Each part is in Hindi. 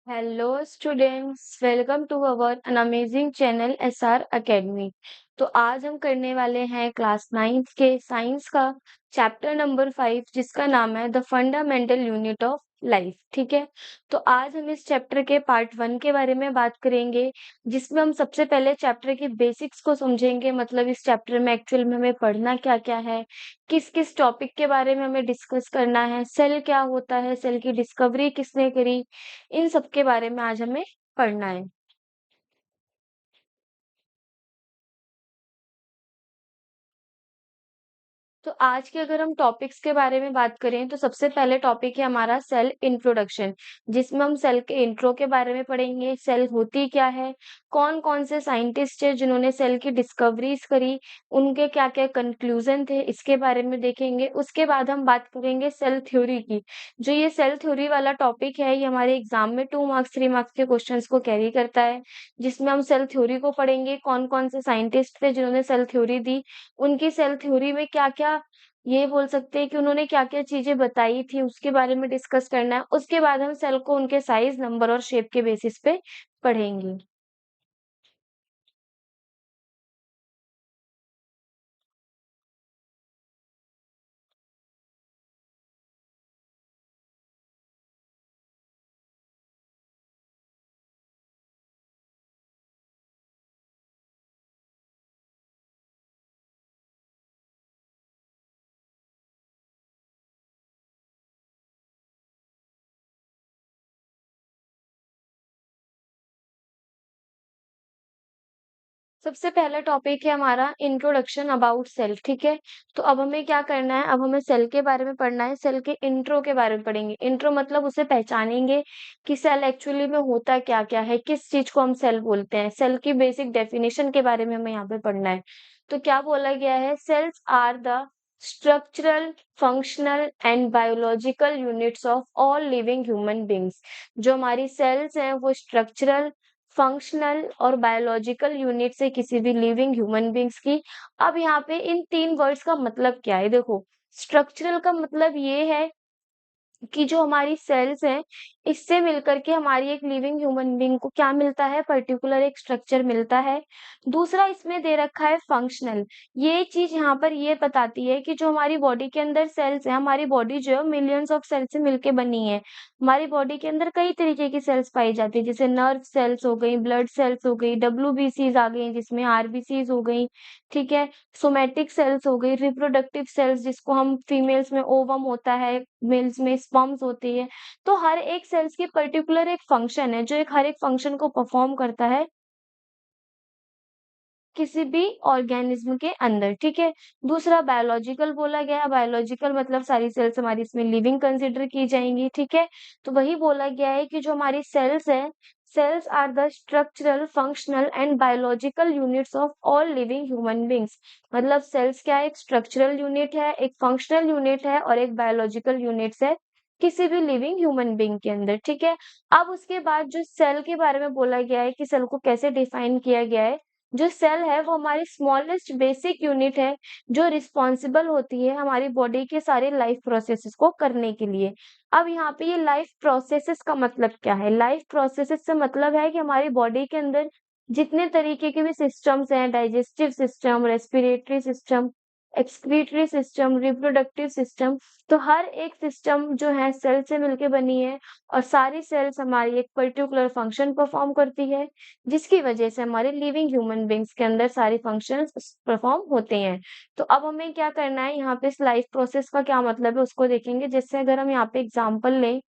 Hello students, welcome to our an amazing channel SR Academy. तो आज हम करने वाले हैं क्लास 9th के साइंस का चैप्टर नंबर 5, जिसका नाम है the fundamental unit of life. ठीक है। तो आज हम इस चैप्टर के पार्ट 1 के बारे में बात करेंगे, जिसमें हम सबसे पहले चैप्टर के बेसिक्स को समझेंगे। मतलब इस चैप्टर में एक्चुअल में हमें पढ़ना क्या क्या है, किस किस टॉपिक के बारे में हमें डिस्कस करना है, सेल क्या होता है, सेल की डिस्कवरी किसने करी, इन सब के बारे में आज हमें पढ़ना है। तो आज के अगर हम टॉपिक्स के बारे में बात करें तो सबसे पहले टॉपिक है हमारा सेल इंट्रोडक्शन, जिसमें हम सेल के इंट्रो के बारे में पढ़ेंगे। सेल होती क्या है, कौन कौन से साइंटिस्ट है जिन्होंने सेल की डिस्कवरीज करी, उनके क्या क्या कंक्लूजन थे, इसके बारे में देखेंगे। उसके बाद हम बात करेंगे सेल थ्योरी की। जो ये सेल थ्योरी वाला टॉपिक है, ये हमारे एग्जाम में 2 मार्क्स 3 मार्क्स के क्वेश्चन को कैरी करता है, जिसमें हम सेल थ्योरी को पढ़ेंगे। कौन कौन से साइंटिस्ट थे जिन्होंने सेल थ्योरी दी, उनकी सेल थ्योरी में क्या-क्या, ये बोल सकते हैं कि उन्होंने क्या-क्या चीजें बताई थी, उसके बारे में डिस्कस करना है। उसके बाद हम सेल को उनके साइज, नंबर और शेप के बेसिस पे पढ़ेंगे। सबसे पहला टॉपिक है हमारा इंट्रोडक्शन अबाउट सेल। ठीक है। तो अब हमें क्या करना है, अब हमें सेल के बारे में पढ़ना है। सेल के इंट्रो के बारे में पढ़ेंगे। इंट्रो मतलब उसे पहचानेंगे कि सेल एक्चुअली में होता क्या क्या है, किस चीज को हम सेल बोलते हैं। सेल की बेसिक डेफिनेशन के बारे में हमें यहाँ पे पढ़ना है। तो क्या बोला गया है, cells are the structural, functional and biological units of all living human beings. जो हमारी सेल्स हैं वो स्ट्रक्चरल, फंक्शनल और बायोलॉजिकल यूनिट से किसी भी लिविंग ह्यूमन बींग्स की। अब यहाँ पे इन 3 वर्ड्स का मतलब क्या है, देखो। स्ट्रक्चरल का मतलब ये है कि जो हमारी सेल्स हैं, इससे मिलकर के हमारी एक लिविंग ह्यूमन बीइंग को क्या मिलता है, पर्टिकुलर एक स्ट्रक्चर मिलता है। दूसरा इसमें दे रखा है फंक्शनल। ये चीज यहाँ पर ये बताती है कि जो हमारी बॉडी के अंदर सेल्स है, हमारी बॉडी जो है मिलियंस ऑफ सेल्स से मिलके बनी है। हमारी बॉडी के अंदर कई तरीके की सेल्स पाई जाती है, जैसे नर्व सेल्स हो गई, ब्लड सेल्स हो गई, डब्ल्यूबीसीज आ गई, जिसमें आरबीसीज हो गई। ठीक है। सोमैटिक सेल्स हो गई, रिप्रोडक्टिव सेल्स जिसको हम फीमेल्स में ओवम होता है, मेल्स में स्पर्म्स होती है। तो हर एक सेल्स की पर्टिकुलर एक फंक्शन है, जो एक हर एक फंक्शन को परफॉर्म करता है किसी भी ऑर्गेनिज्म के अंदर। ठीक है। दूसरा बायोलॉजिकल बोला गया है। बायोलॉजिकल मतलब सारी सेल्स हमारी इसमें लिविंग कंसिडर की जाएंगी। ठीक है। तो वही बोला गया है कि जो हमारी सेल्स है, cells are the structural, functional and biological units of all living human beings. मतलब सेल्स क्या है, एक स्ट्रक्चरल यूनिट है, एक फंक्शनल यूनिट है और एक बायोलॉजिकल यूनिट्स है किसी भी लिविंग ह्यूमन बीइंग के अंदर। ठीक है। अब उसके बाद जो सेल के बारे में बोला गया है कि सेल को कैसे डिफाइन किया गया है। जो सेल है वो हमारी स्मॉलेस्ट बेसिक यूनिट है, जो रिस्पॉन्सिबल होती है हमारी बॉडी के सारे लाइफ प्रोसेसेस को करने के लिए। अब यहाँ पे ये लाइफ प्रोसेसेस का मतलब क्या है, लाइफ प्रोसेसेस से मतलब है कि हमारी बॉडी के अंदर जितने तरीके के भी सिस्टम्स हैं, digestive system, respiratory system, excretory system, reproductive system, तो हर एक सिस्टम जो है सेल से मिलके बनी है। और सारी सेल्स हमारी एक पर्टिकुलर फंक्शन परफॉर्म करती है, जिसकी वजह से हमारे लिविंग ह्यूमन बींग्स के अंदर सारे फंक्शंस परफॉर्म होते हैं। तो अब हमें क्या करना है, यहाँ पे इस लाइफ प्रोसेस का क्या मतलब है उसको देखेंगे। जैसे अगर हम यहाँ पे एग्जांपल लें,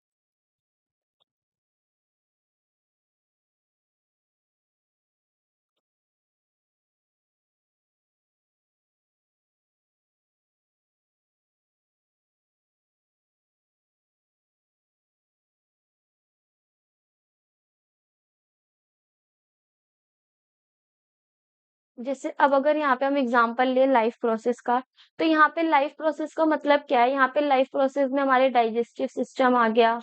जैसे अब अगर यहाँ पे हम एग्जांपल लें लाइफ प्रोसेस का, तो यहाँ पे लाइफ प्रोसेस का मतलब क्या है, यहाँ पे लाइफ प्रोसेस में हमारे डाइजेस्टिव सिस्टम आ गया,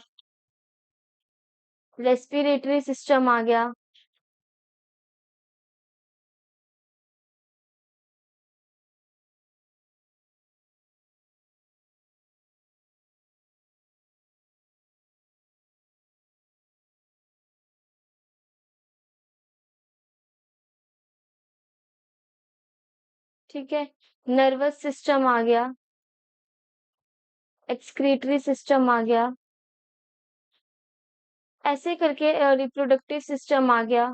रेस्पिरेटरी सिस्टम आ गया, ठीक है? नर्वस सिस्टम आ गया, एक्सक्रीटरी सिस्टम आ गया, ऐसे करके रिप्रोडक्टिव सिस्टम आ गया।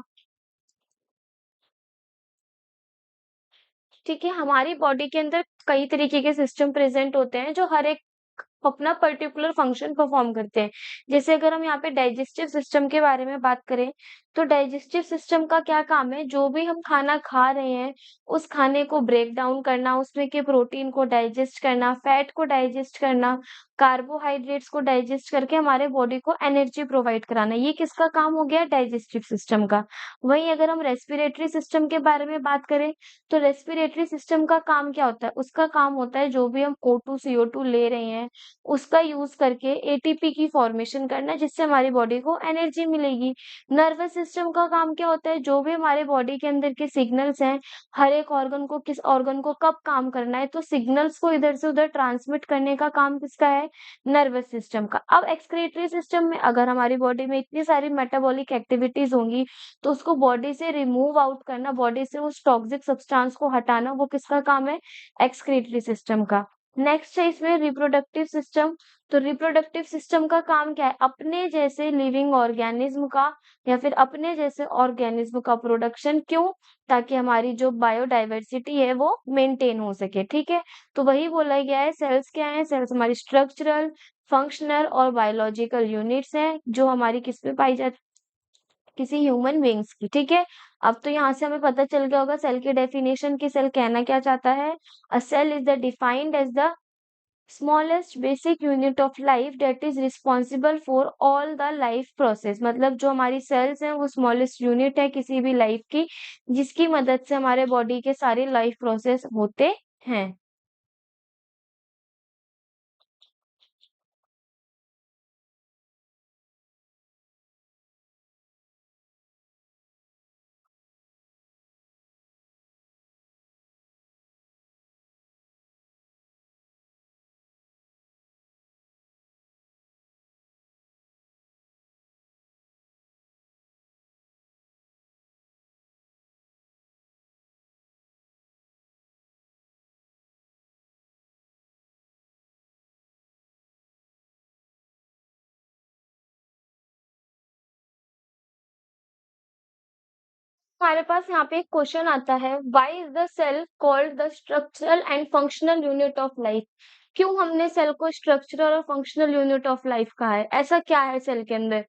ठीक है, हमारी बॉडी के अंदर कई तरीके के सिस्टम प्रेजेंट होते हैं जो हर एक अपना पर्टिकुलर फंक्शन परफॉर्म करते हैं। जैसे अगर हम यहाँ पे डाइजेस्टिव सिस्टम के बारे में बात करें, तो डाइजेस्टिव सिस्टम का क्या काम है, जो भी हम खाना खा रहे हैं, उस खाने को ब्रेक डाउन करना, उसमें के प्रोटीन को डाइजेस्ट करना, फैट को डाइजेस्ट करना, कार्बोहाइड्रेट्स को डाइजेस्ट करके हमारे बॉडी को एनर्जी प्रोवाइड कराना। ये किसका काम हो गया? डाइजेस्टिव सिस्टम का। वहीं अगर हम रेस्पिरेटरी सिस्टम के बारे में बात करें, तो रेस्पिरेटरी सिस्टम का काम क्या होता है? उसका काम होता है जो भी हम O2 CO2 ले रहे हैं, उसका यूज करके एटीपी की फॉर्मेशन करना, जिससे हमारी बॉडी को एनर्जी मिलेगी। नर्वस सिस्टम का काम क्या होता है? जो भी हमारे बॉडी के अंदर के सिग्नल्स हैं, हर एक ऑर्गन को किस ऑर्गन को कब काम करना है, तो सिग्नल्स को इधर से उधर ट्रांसमिट करने का काम किसका है? नर्वस सिस्टम का। अब एक्सक्रीटरी सिस्टम में अगर हमारी बॉडी में इतनी सारी मेटाबॉलिक एक्टिविटीज होंगी, तो उसको बॉडी से रिमूव आउट करना, बॉडी से उस टॉक्सिक सब्सटेंस को हटाना, वो किसका काम है? एक्सक्रीटरी सिस्टम का। नेक्स्ट है इसमें रिप्रोडक्टिव सिस्टम। तो रिप्रोडक्टिव सिस्टम का काम क्या है? अपने जैसे लिविंग ऑर्गेनिज्म का या फिर अपने जैसे ऑर्गेनिज्म का प्रोडक्शन। क्यों? ताकि हमारी जो बायोडायवर्सिटी है वो मेंटेन हो सके। ठीक है, तो वही बोला गया है। सेल्स क्या है? सेल्स हमारी स्ट्रक्चरल, फंक्शनल और बायोलॉजिकल यूनिट्स हैं, जो हमारी किस में पाई जाती? किसी ह्यूमन बीइंग्स की। ठीक है, अब तो यहाँ से हमें पता चल गया होगा सेल की डेफिनेशन की। सेल कहना क्या चाहता है? A cell is the defined as the smallest basic unit of life that is responsible for all the life process. मतलब जो हमारी सेल्स हैं वो स्मॉलेस्ट यूनिट है किसी भी लाइफ की, जिसकी मदद से हमारे बॉडी के सारे लाइफ प्रोसेस होते हैं। हमारे पास यहाँ पे एक क्वेश्चन आता है, why is the cell called the structural and functional unit of life? क्यों हमने सेल को स्ट्रक्चरल और फंक्शनल यूनिट ऑफ लाइफ कहा है? ऐसा क्या है सेल के अंदर?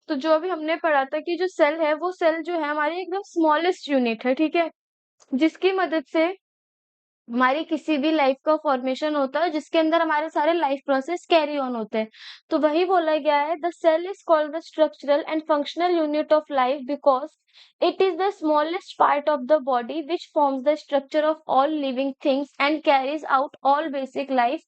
तो जो अभी हमने पढ़ा था कि जो सेल है, वो सेल जो है हमारी एकदम स्मॉलेस्ट यूनिट है। ठीक है, जिसकी मदद से हमारी किसी भी लाइफ का फॉर्मेशन होता है, जिसके अंदर हमारे सारे लाइफ प्रोसेस कैरी ऑन होते हैं। तो वही बोला गया है, the cell is called the structural and functional unit of life because it is the smallest part of the body which forms the structure of all living things and carries out all basic life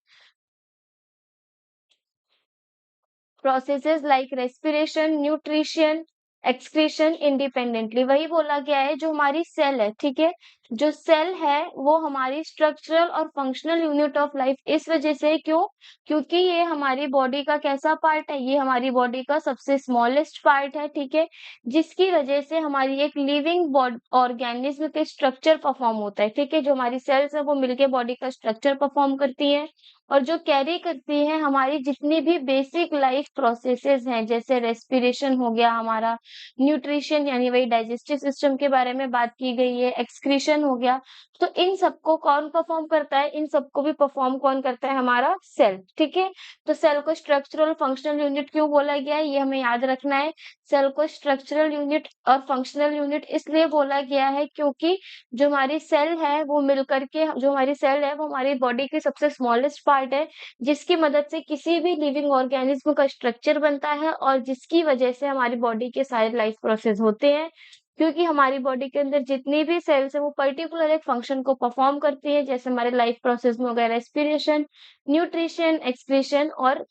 processes like respiration, nutrition, excretion independently. वही बोला गया है, जो हमारी सेल है, ठीक है, जो सेल है वो हमारी स्ट्रक्चरल और फंक्शनल यूनिट ऑफ लाइफ इस वजह से। क्यों? क्योंकि ये हमारी बॉडी का कैसा पार्ट है? ये हमारी बॉडी का सबसे स्मॉलेस्ट पार्ट है। ठीक है, जिसकी वजह से हमारी एक लिविंग ऑर्गेनिज्म के स्ट्रक्चर परफॉर्म होता है। ठीक है, जो हमारी सेल्स है वो मिलके बॉडी का स्ट्रक्चर परफॉर्म करती है, और जो कैरी करती है हमारी जितनी भी बेसिक लाइफ प्रोसेसेस हैं, जैसे रेस्पिरेशन हो गया हमारा, न्यूट्रिशन यानी वही डाइजेस्टिव सिस्टम के बारे में बात की गई है, एक्सक्रीशन हो गया। तो इन सबको कौन परफॉर्म करता है? इन सबको भी परफॉर्म कौन करता है? हमारा सेल। ठीक है, तो सेल को स्ट्रक्चरल फंक्शनल यूनिट क्यों बोला गया है, ये हमें याद रखना है। सेल को स्ट्रक्चरल यूनिट और फंक्शनल यूनिट इसलिए बोला गया है क्योंकि जो हमारी सेल है वो मिलकर के, जो हमारी सेल है वो हमारी बॉडी की सबसे स्मॉलेस्ट पार्ट है, जिसकी मदद से किसी भी लिविंग ऑर्गेनिज्म का स्ट्रक्चर बनता है, और जिसकी वजह से हमारी बॉडी के सारे लाइफ प्रोसेस होते हैं। क्योंकि हमारी बॉडी के अंदर जितनी भी सेल्स है वो पर्टिकुलर एक फंक्शन को परफॉर्म करती है, जैसे हमारे लाइफ प्रोसेस में हो गया रेस्पिरेशन, न्यूट्रिशन, एक्सक्रीशन और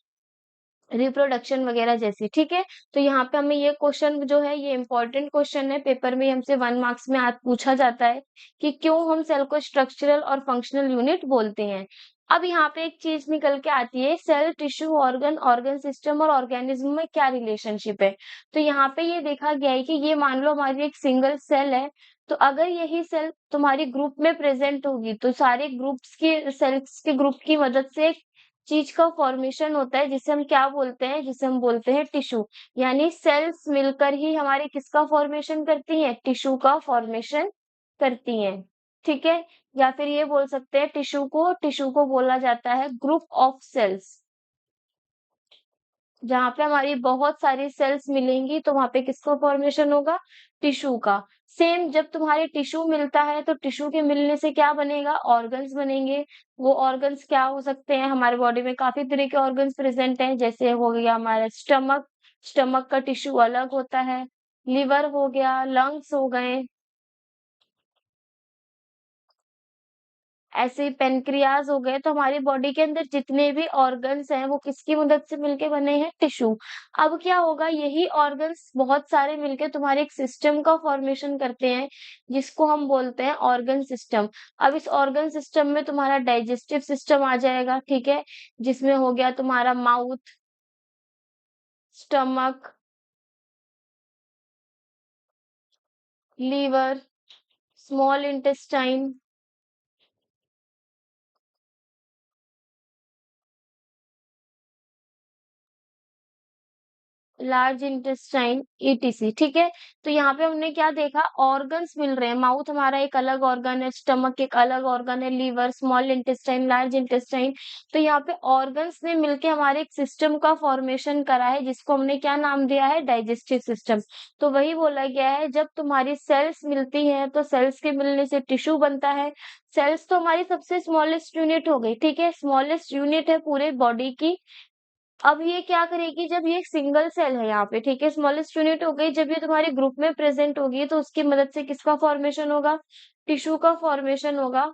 रिप्रोडक्शन वगैरह जैसी। ठीक है, तो यहाँ पे हमें ये क्वेश्चन जो है ये इंपॉर्टेंट क्वेश्चन है, पेपर में हमसे 1 मार्क्स में आज पूछा जाता है कि क्यों हम सेल को स्ट्रक्चरल और फंक्शनल यूनिट बोलते हैं। अब यहाँ पे एक चीज निकल के आती है, cell, tissue, organ, organ system और ऑर्गेनिज्म में क्या रिलेशनशिप है। तो यहाँ पे ये देखा गया है कि ये मान लो हमारी एक सिंगल सेल है, तो अगर यही सेल तुम्हारी ग्रुप में प्रेजेंट होगी तो सारे ग्रुप्स की सेल्स के ग्रुप की मदद से एक चीज का फॉर्मेशन होता है, जिसे हम क्या बोलते हैं, जिसे हम बोलते हैं टिश्यू। यानी सेल्स मिलकर ही हमारे किसका फॉर्मेशन करती हैं, टिश्यू का फॉर्मेशन करती हैं। ठीक है, या फिर ये बोल सकते हैं टिश्यू को बोला जाता है ग्रुप ऑफ सेल्स। जहाँ पे हमारी बहुत सारी सेल्स मिलेंगी तो वहां पे किसका फॉर्मेशन होगा, टिश्यू का। सेम जब तुम्हारे टिश्यू मिलता है तो टिश्यू के मिलने से क्या बनेगा, ऑर्गन्स बनेंगे। वो ऑर्गन्स क्या हो सकते हैं, हमारे बॉडी में काफी तरह के ऑर्गन्स प्रेजेंट हैं, जैसे हो गया हमारा स्टमक, स्टमक का टिश्यू अलग होता है। लिवर हो गया, लंग्स हो गए, ऐसे ही पेनक्रियाज हो गए। तो हमारी बॉडी के अंदर जितने भी ऑर्गन्स हैं वो किसकी मदद से मिलके बने हैं, टिश्यू। अब क्या होगा, यही ऑर्गन्स बहुत सारे मिलके तुम्हारे एक सिस्टम का फॉर्मेशन करते हैं, जिसको हम बोलते हैं ऑर्गन सिस्टम। अब इस ऑर्गन सिस्टम में तुम्हारा डाइजेस्टिव सिस्टम आ जाएगा, ठीक है, जिसमें हो गया तुम्हारा mouth, stomach, liver, small intestine, large intestine, ETC. ठीक है, तो यहाँ पे हमने क्या देखा, ऑर्गन्स मिल रहे हैं। माउथ हमारा एक अलग ऑर्गन है, स्टमक एक अलग ऑर्गन है, liver, small intestine, large intestine. तो यहाँ पे ऑर्गन्स ने मिलके हमारे एक सिस्टम का फॉर्मेशन करा है, जिसको हमने क्या नाम दिया है, डाइजेस्टिव सिस्टम। तो वही बोला गया है, जब तुम्हारी सेल्स मिलती हैं तो सेल्स के मिलने से टिश्यू बनता है। सेल्स तो हमारी सबसे स्मॉलेस्ट यूनिट हो गई, ठीक है, स्मॉलेस्ट यूनिट है पूरे बॉडी की। अब ये क्या करेगी, जब ये सिंगल सेल है यहाँ पे, ठीक है, स्मॉलेस्ट यूनिट हो गई, जब ये तुम्हारे ग्रुप में प्रेजेंट होगी तो उसकी मदद से किसका फॉर्मेशन होगा, टिश्यू का फॉर्मेशन होगा।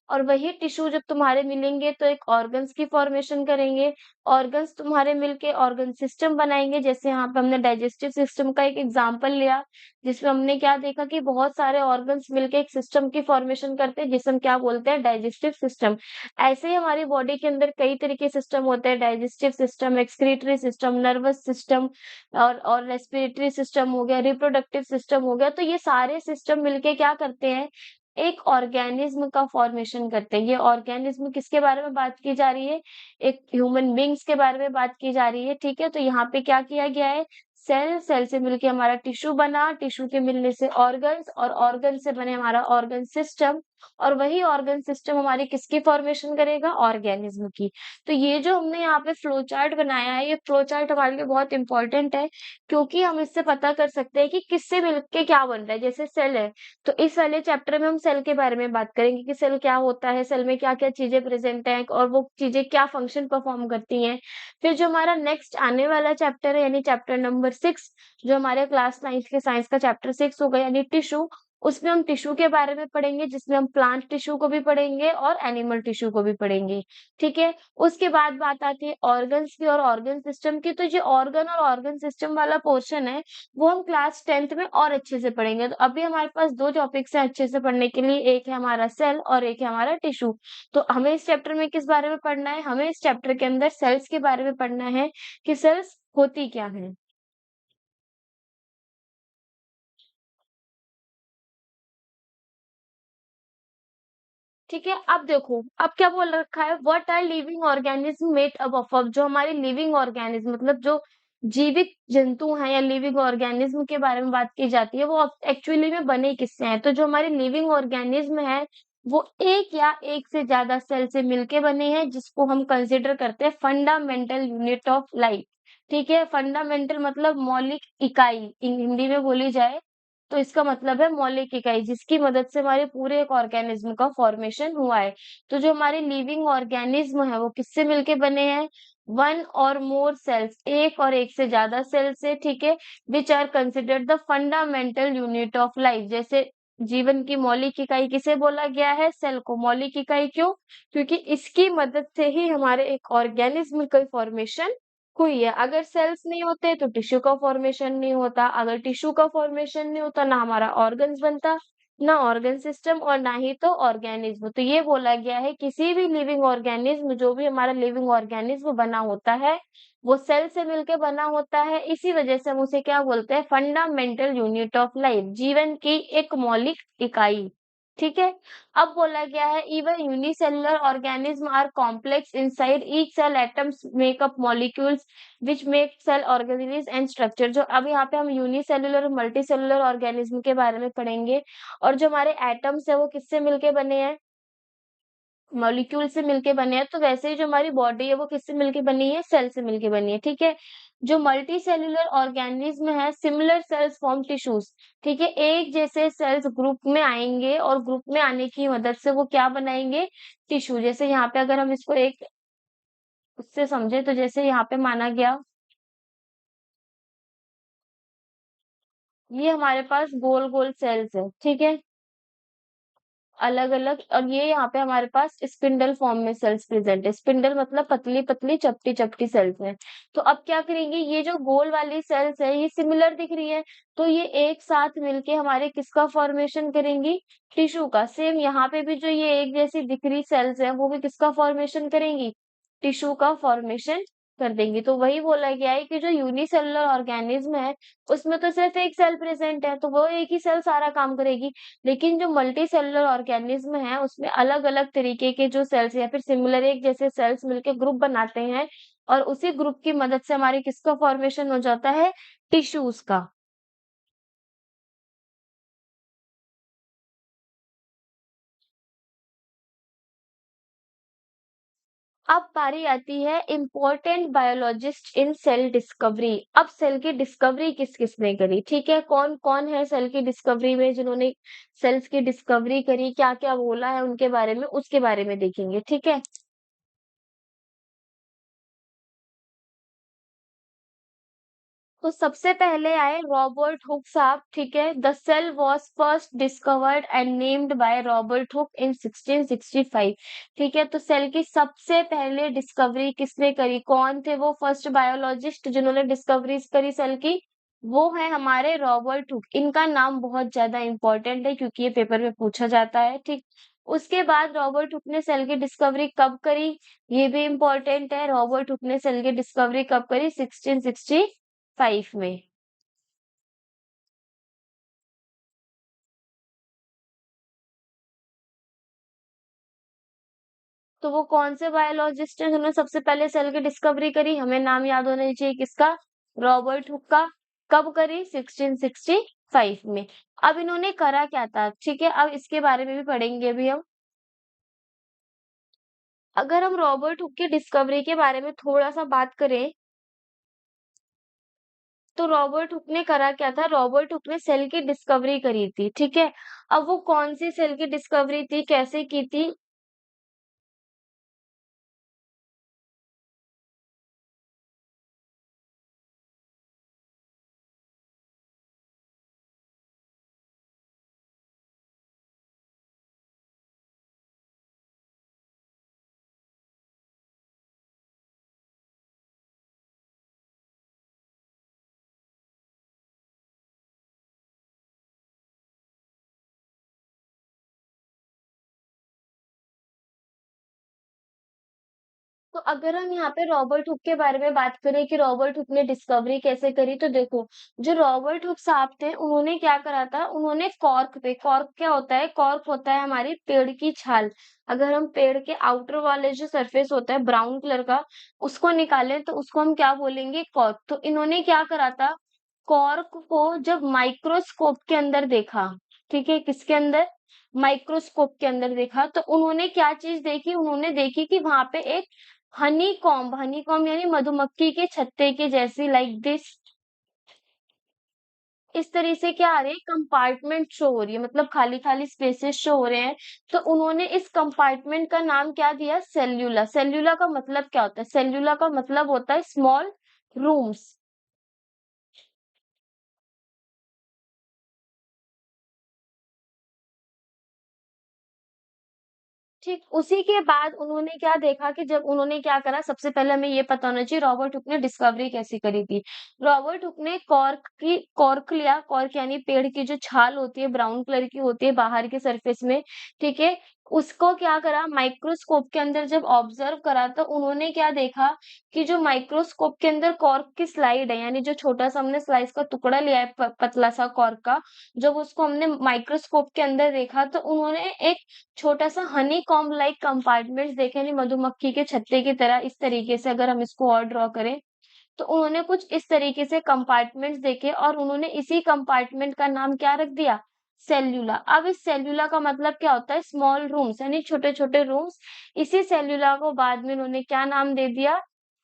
और वही टिश्यू जब तुम्हारे मिलेंगे तो एक ऑर्गन्स की फॉर्मेशन करेंगे। ऑर्गन्स तुम्हारे मिलके ऑर्गन सिस्टम बनाएंगे, जैसे यहाँ पे हमने डाइजेस्टिव सिस्टम का एक एग्जांपल लिया, जिसमें हमने क्या देखा कि बहुत सारे ऑर्गन्स मिलके एक सिस्टम की फॉर्मेशन करते हैं, जिसे हम क्या बोलते हैं, डाइजेस्टिव सिस्टम। ऐसे ही हमारी बॉडी के अंदर कई तरह के सिस्टम होते हैं, digestive system, excretory system, nervous system, और रेस्पिरेटरी सिस्टम हो गया, रिप्रोडक्टिव सिस्टम हो गया। तो ये सारे सिस्टम मिलके क्या करते हैं, एक ऑर्गेनिज्म का फॉर्मेशन करते हैं। ये ऑर्गेनिज्म किसके बारे में बात की जा रही है, एक ह्यूमन बींग्स के बारे में बात की जा रही है, ठीक है। तो यहाँ पे क्या किया गया है, सेल, सेल से मिलके हमारा टिश्यू बना, टिश्यू के मिलने से ऑर्गन्स, और ऑर्गन से बने हमारा ऑर्गन सिस्टम। और वही ऑर्गन सिस्टम हमारी किसकी फॉर्मेशन करेगा, ऑर्गेनिज्म की। तो ये जो हमने यहाँ पे फ्लो चार्ट बनाया है, ये फ्लो चार्ट हमारे लिए बहुत इंपॉर्टेंट है, क्योंकि हम इससे पता कर सकते हैं कि किससे मिलके क्या बन रहा है। जैसे सेल है, तो इस वाले चैप्टर में हम सेल के बारे में बात करेंगे कि सेल क्या होता है, सेल में क्या-क्या चीजें प्रेजेंट हैं और वो चीजें क्या फंक्शन परफॉर्म करती हैं। फिर जो हमारा नेक्स्ट आने वाला चैप्टर है, यानी चैप्टर नंबर 6, जो हमारे क्लास 9th के साइंस का चैप्टर 6 होगा, यानी टिश्यू। उसमें हम टिश्यू के बारे में पढ़ेंगे, जिसमें हम प्लांट टिश्यू को भी पढ़ेंगे और एनिमल टिश्यू को भी पढ़ेंगे। ठीक है, उसके बाद बात आती है ऑर्गन्स की और ऑर्गन सिस्टम की। तो जो ऑर्गन और ऑर्गन सिस्टम वाला पोर्शन है, वो हम क्लास 10th में और अच्छे से पढ़ेंगे। तो अभी हमारे पास दो टॉपिक्स हैं अच्छे से पढ़ने के लिए, एक है हमारा सेल और एक है हमारा टिश्यू। तो हमें इस चैप्टर में किस बारे में पढ़ना है, हमें इस चैप्टर के अंदर सेल्स के बारे में पढ़ना है कि सेल्स होती क्या है। ठीक है, अब देखो, अब क्या बोल रखा है, what are living organism made up of. जो हमारे लिविंग ऑर्गेनिज्म मतलब जो जीवित जंतु हैं या लिविंग ऑर्गेनिज्म के बारे में बात की जाती है, वो एक्चुअली में बने किससे हैं। तो जो हमारे लिविंग ऑर्गेनिज्म है, वो एक या एक से ज्यादा सेल से मिलके बने हैं, जिसको हम कंसिडर करते हैं फंडामेंटल यूनिट ऑफ लाइफ। ठीक है, फंडामेंटल मतलब मौलिक इकाई, हिंदी में बोली जाए तो इसका मतलब है मौलिक इकाई, जिसकी मदद से हमारे पूरे एक ऑर्गेनिज्म का फॉर्मेशन हुआ है। तो जो हमारे लिविंग ऑर्गेनिज्म है, वो किससे मिलके बने हैं, वन और मोर सेल्स, एक और एक से ज्यादा सेल से, ठीक है, which are considered the fundamental unit of life. जैसे जीवन की मौलिक इकाई किसे बोला गया है, सेल को। मौलिक इकाई क्यों, क्योंकि इसकी मदद से ही हमारे एक ऑर्गेनिज्म का फॉर्मेशन हुई है। अगर सेल्स नहीं होते तो टिश्यू का फॉर्मेशन नहीं होता, अगर टिश्यू का फॉर्मेशन नहीं होता ना हमारा ऑर्गन्स बनता। ना ऑर्गन सिस्टम और ना ही तो ऑर्गेनिज्म। तो ये बोला गया है किसी भी लिविंग ऑर्गेनिज्म, जो भी हमारा लिविंग ऑर्गेनिज्म बना होता है, वो सेल से मिलके बना होता है। इसी वजह से हम उसे क्या बोलते हैं? फंडामेंटल यूनिट ऑफ लाइफ, जीवन की एक मौलिक इकाई। ठीक है। अब बोला गया है even unicellular organism are complex inside each cell atoms make up molecules which make cell organise and structure. जो अब यहाँ पे हम यूनिसेलुलर और मल्टीसेलुलर ऑर्गेनिज्म के बारे में पढ़ेंगे। और जो हमारे एटम्स है वो किससे मिलके बने हैं? मॉलिक्यूल से मिलके बने हैं। तो वैसे ही जो हमारी बॉडी है वो किससे मिलके बनी है? सेल से मिलके बनी है। ठीक है। जो मल्टी सेल्यूलर ऑर्गेनिज्म है, सिमिलर सेल्स फॉर्म टिश्यूज। ठीक है। एक जैसे सेल्स ग्रुप में आएंगे और ग्रुप में आने की मदद से वो क्या बनाएंगे? टिश्यू। जैसे यहाँ पे अगर हम इसको एक उससे समझे, तो जैसे यहाँ पे माना गया, ये हमारे पास गोल गोल सेल्स है। ठीक है। अलग अलग, और ये यहाँ पे हमारे पास स्पिंडल फॉर्म में सेल्स प्रेजेंट है। स्पिंडल मतलब पतली पतली चपटी चपटी सेल्स हैं। तो अब क्या करेंगे? ये जो गोल वाली सेल्स है ये सिमिलर दिख रही है, तो ये एक साथ मिलके हमारे किसका फॉर्मेशन करेंगी? टिश्यू का। सेम यहाँ पे भी जो ये एक जैसी दिख रही सेल्स है वो भी किसका फॉर्मेशन करेंगी? टिश्यू का फॉर्मेशन कर देंगी। तो वही बोला गया है कि जो यूनिसेलुलर ऑर्गेनिज्म है उसमें तो सिर्फ एक सेल प्रेजेंट है, तो वो एक ही सेल सारा काम करेगी। लेकिन जो मल्टी सेलुलर ऑर्गेनिज्म है उसमें अलग अलग तरीके के जो सेल्स या फिर सिमिलर एक जैसे सेल्स मिलके ग्रुप बनाते हैं, और उसी ग्रुप की मदद से हमारे किसका फॉर्मेशन हो जाता है? टिश्यूज का। अब बारी आती है इम्पोर्टेंट बायोलॉजिस्ट इन सेल डिस्कवरी। अब सेल की डिस्कवरी किस किस ने करी? ठीक है। कौन कौन है सेल की डिस्कवरी में जिन्होंने सेल्स की डिस्कवरी करी, क्या क्या बोला है उनके बारे में, उसके बारे में देखेंगे। ठीक है। तो सबसे पहले आए रॉबर्ट हुक साहब। ठीक है। The cell was first discovered and named by Robert Hooke in 1665। ठीक है। तो सेल की सबसे पहले डिस्कवरी किसने करी? कौन थे वो फर्स्ट बायोलॉजिस्ट जिन्होंने डिस्कवरीज करी सेल की? वो है हमारे रॉबर्ट हुक। इनका नाम बहुत ज्यादा इंपॉर्टेंट है क्योंकि ये पेपर में पूछा जाता है। ठीक। उसके बाद रॉबर्ट हुक ने सेल की डिस्कवरी कब करी? ये भी इम्पोर्टेंट है। रॉबर्ट हुक ने सेल की डिस्कवरी कब करी? 1665 में। तो वो कौन से बायोलॉजिस्ट हैं जिन्होंने सबसे पहले सेल की डिस्कवरी करी? हमें नाम याद होना चाहिए किसका? रॉबर्ट हुक का। कब करी? 1665 में। अब इन्होंने करा क्या था? ठीक है। अब इसके बारे में भी पढ़ेंगे अभी हम। अगर हम रॉबर्ट हुक की डिस्कवरी के बारे में थोड़ा सा बात करें, तो रॉबर्ट हुक ने करा क्या था? रॉबर्ट हुक ने सेल की डिस्कवरी करी थी। ठीक है। अब वो कौन सी सेल की डिस्कवरी थी, कैसे की थी? तो अगर हम यहाँ पे रॉबर्ट हुक के बारे में बात करें कि रॉबर्ट हुक ने डिस्कवरी कैसे करी, तो देखो, जो रॉबर्ट हुक साहब थे उन्होंने क्या करा था? उन्होंने कॉर्क पे, कॉर्क क्या होता है? कॉर्क होता है हमारी पेड़ की छाल। अगर हम पेड़ के आउटर वाले जो सरफेस होता है ब्राउन कलर का, उसको निकालें तो उसको हम क्या बोलेंगे? कॉर्क। तो इन्होंने क्या करा था? कॉर्क को जब माइक्रोस्कोप के अंदर देखा, ठीक है, किसके अंदर? माइक्रोस्कोप के अंदर देखा, तो उन्होंने क्या चीज देखी? उन्होंने देखी कि वहां पे एक हनी कॉम्ब, हनी कॉम्ब यानी मधुमक्खी के छत्ते के जैसी, लाइक दिस, इस तरह से क्या आ रही है? कंपार्टमेंट शो हो रही है, मतलब खाली खाली स्पेसेस शो हो रहे हैं। तो उन्होंने इस कंपार्टमेंट का नाम क्या दिया? सेल्यूला। सेल्यूला का मतलब क्या होता है? सेल्यूला का मतलब होता है स्मॉल रूम्स। ठीक, उसी के बाद उन्होंने क्या देखा कि जब उन्होंने क्या करा, सबसे पहले हमें ये पता होना चाहिए रॉबर्ट हुक ने डिस्कवरी कैसे करी थी। रॉबर्ट हुक ने कॉर्क लिया, कॉर्क यानी पेड़ की जो छाल होती है, ब्राउन कलर की होती है बाहर के सरफेस में, ठीक है? उसको क्या करा, माइक्रोस्कोप के अंदर जब ऑब्जर्व करा तो उन्होंने क्या देखा कि जो माइक्रोस्कोप के अंदर कॉर्क की स्लाइड है, यानी जो छोटा-सा हमने स्लाइस का टुकड़ा लिया है पतला-सा कॉर्क का, जब उसको हमने माइक्रोस्कोप के अंदर देखा तो उन्होंने एक छोटा-सा हनीकॉम्ब लाइक कंपार्टमेंट्स देखे, नहीं मधुमक्खी के छत्ते की तरह, इस तरीके से अगर हम इसको और ड्रॉ करें, तो उन्होंने कुछ इस तरीके से कंपार्टमेंट्स देखे और उन्होंने इसी कंपार्टमेंट का नाम क्या रख दिया? सेल्यूला। अब इस सेल्यूला का मतलब क्या होता है? स्मॉल रूम्स यानी छोटे-छोटे रूम्स। इसी सेल्यूला को बाद में उन्होंने क्या नाम दे दिया?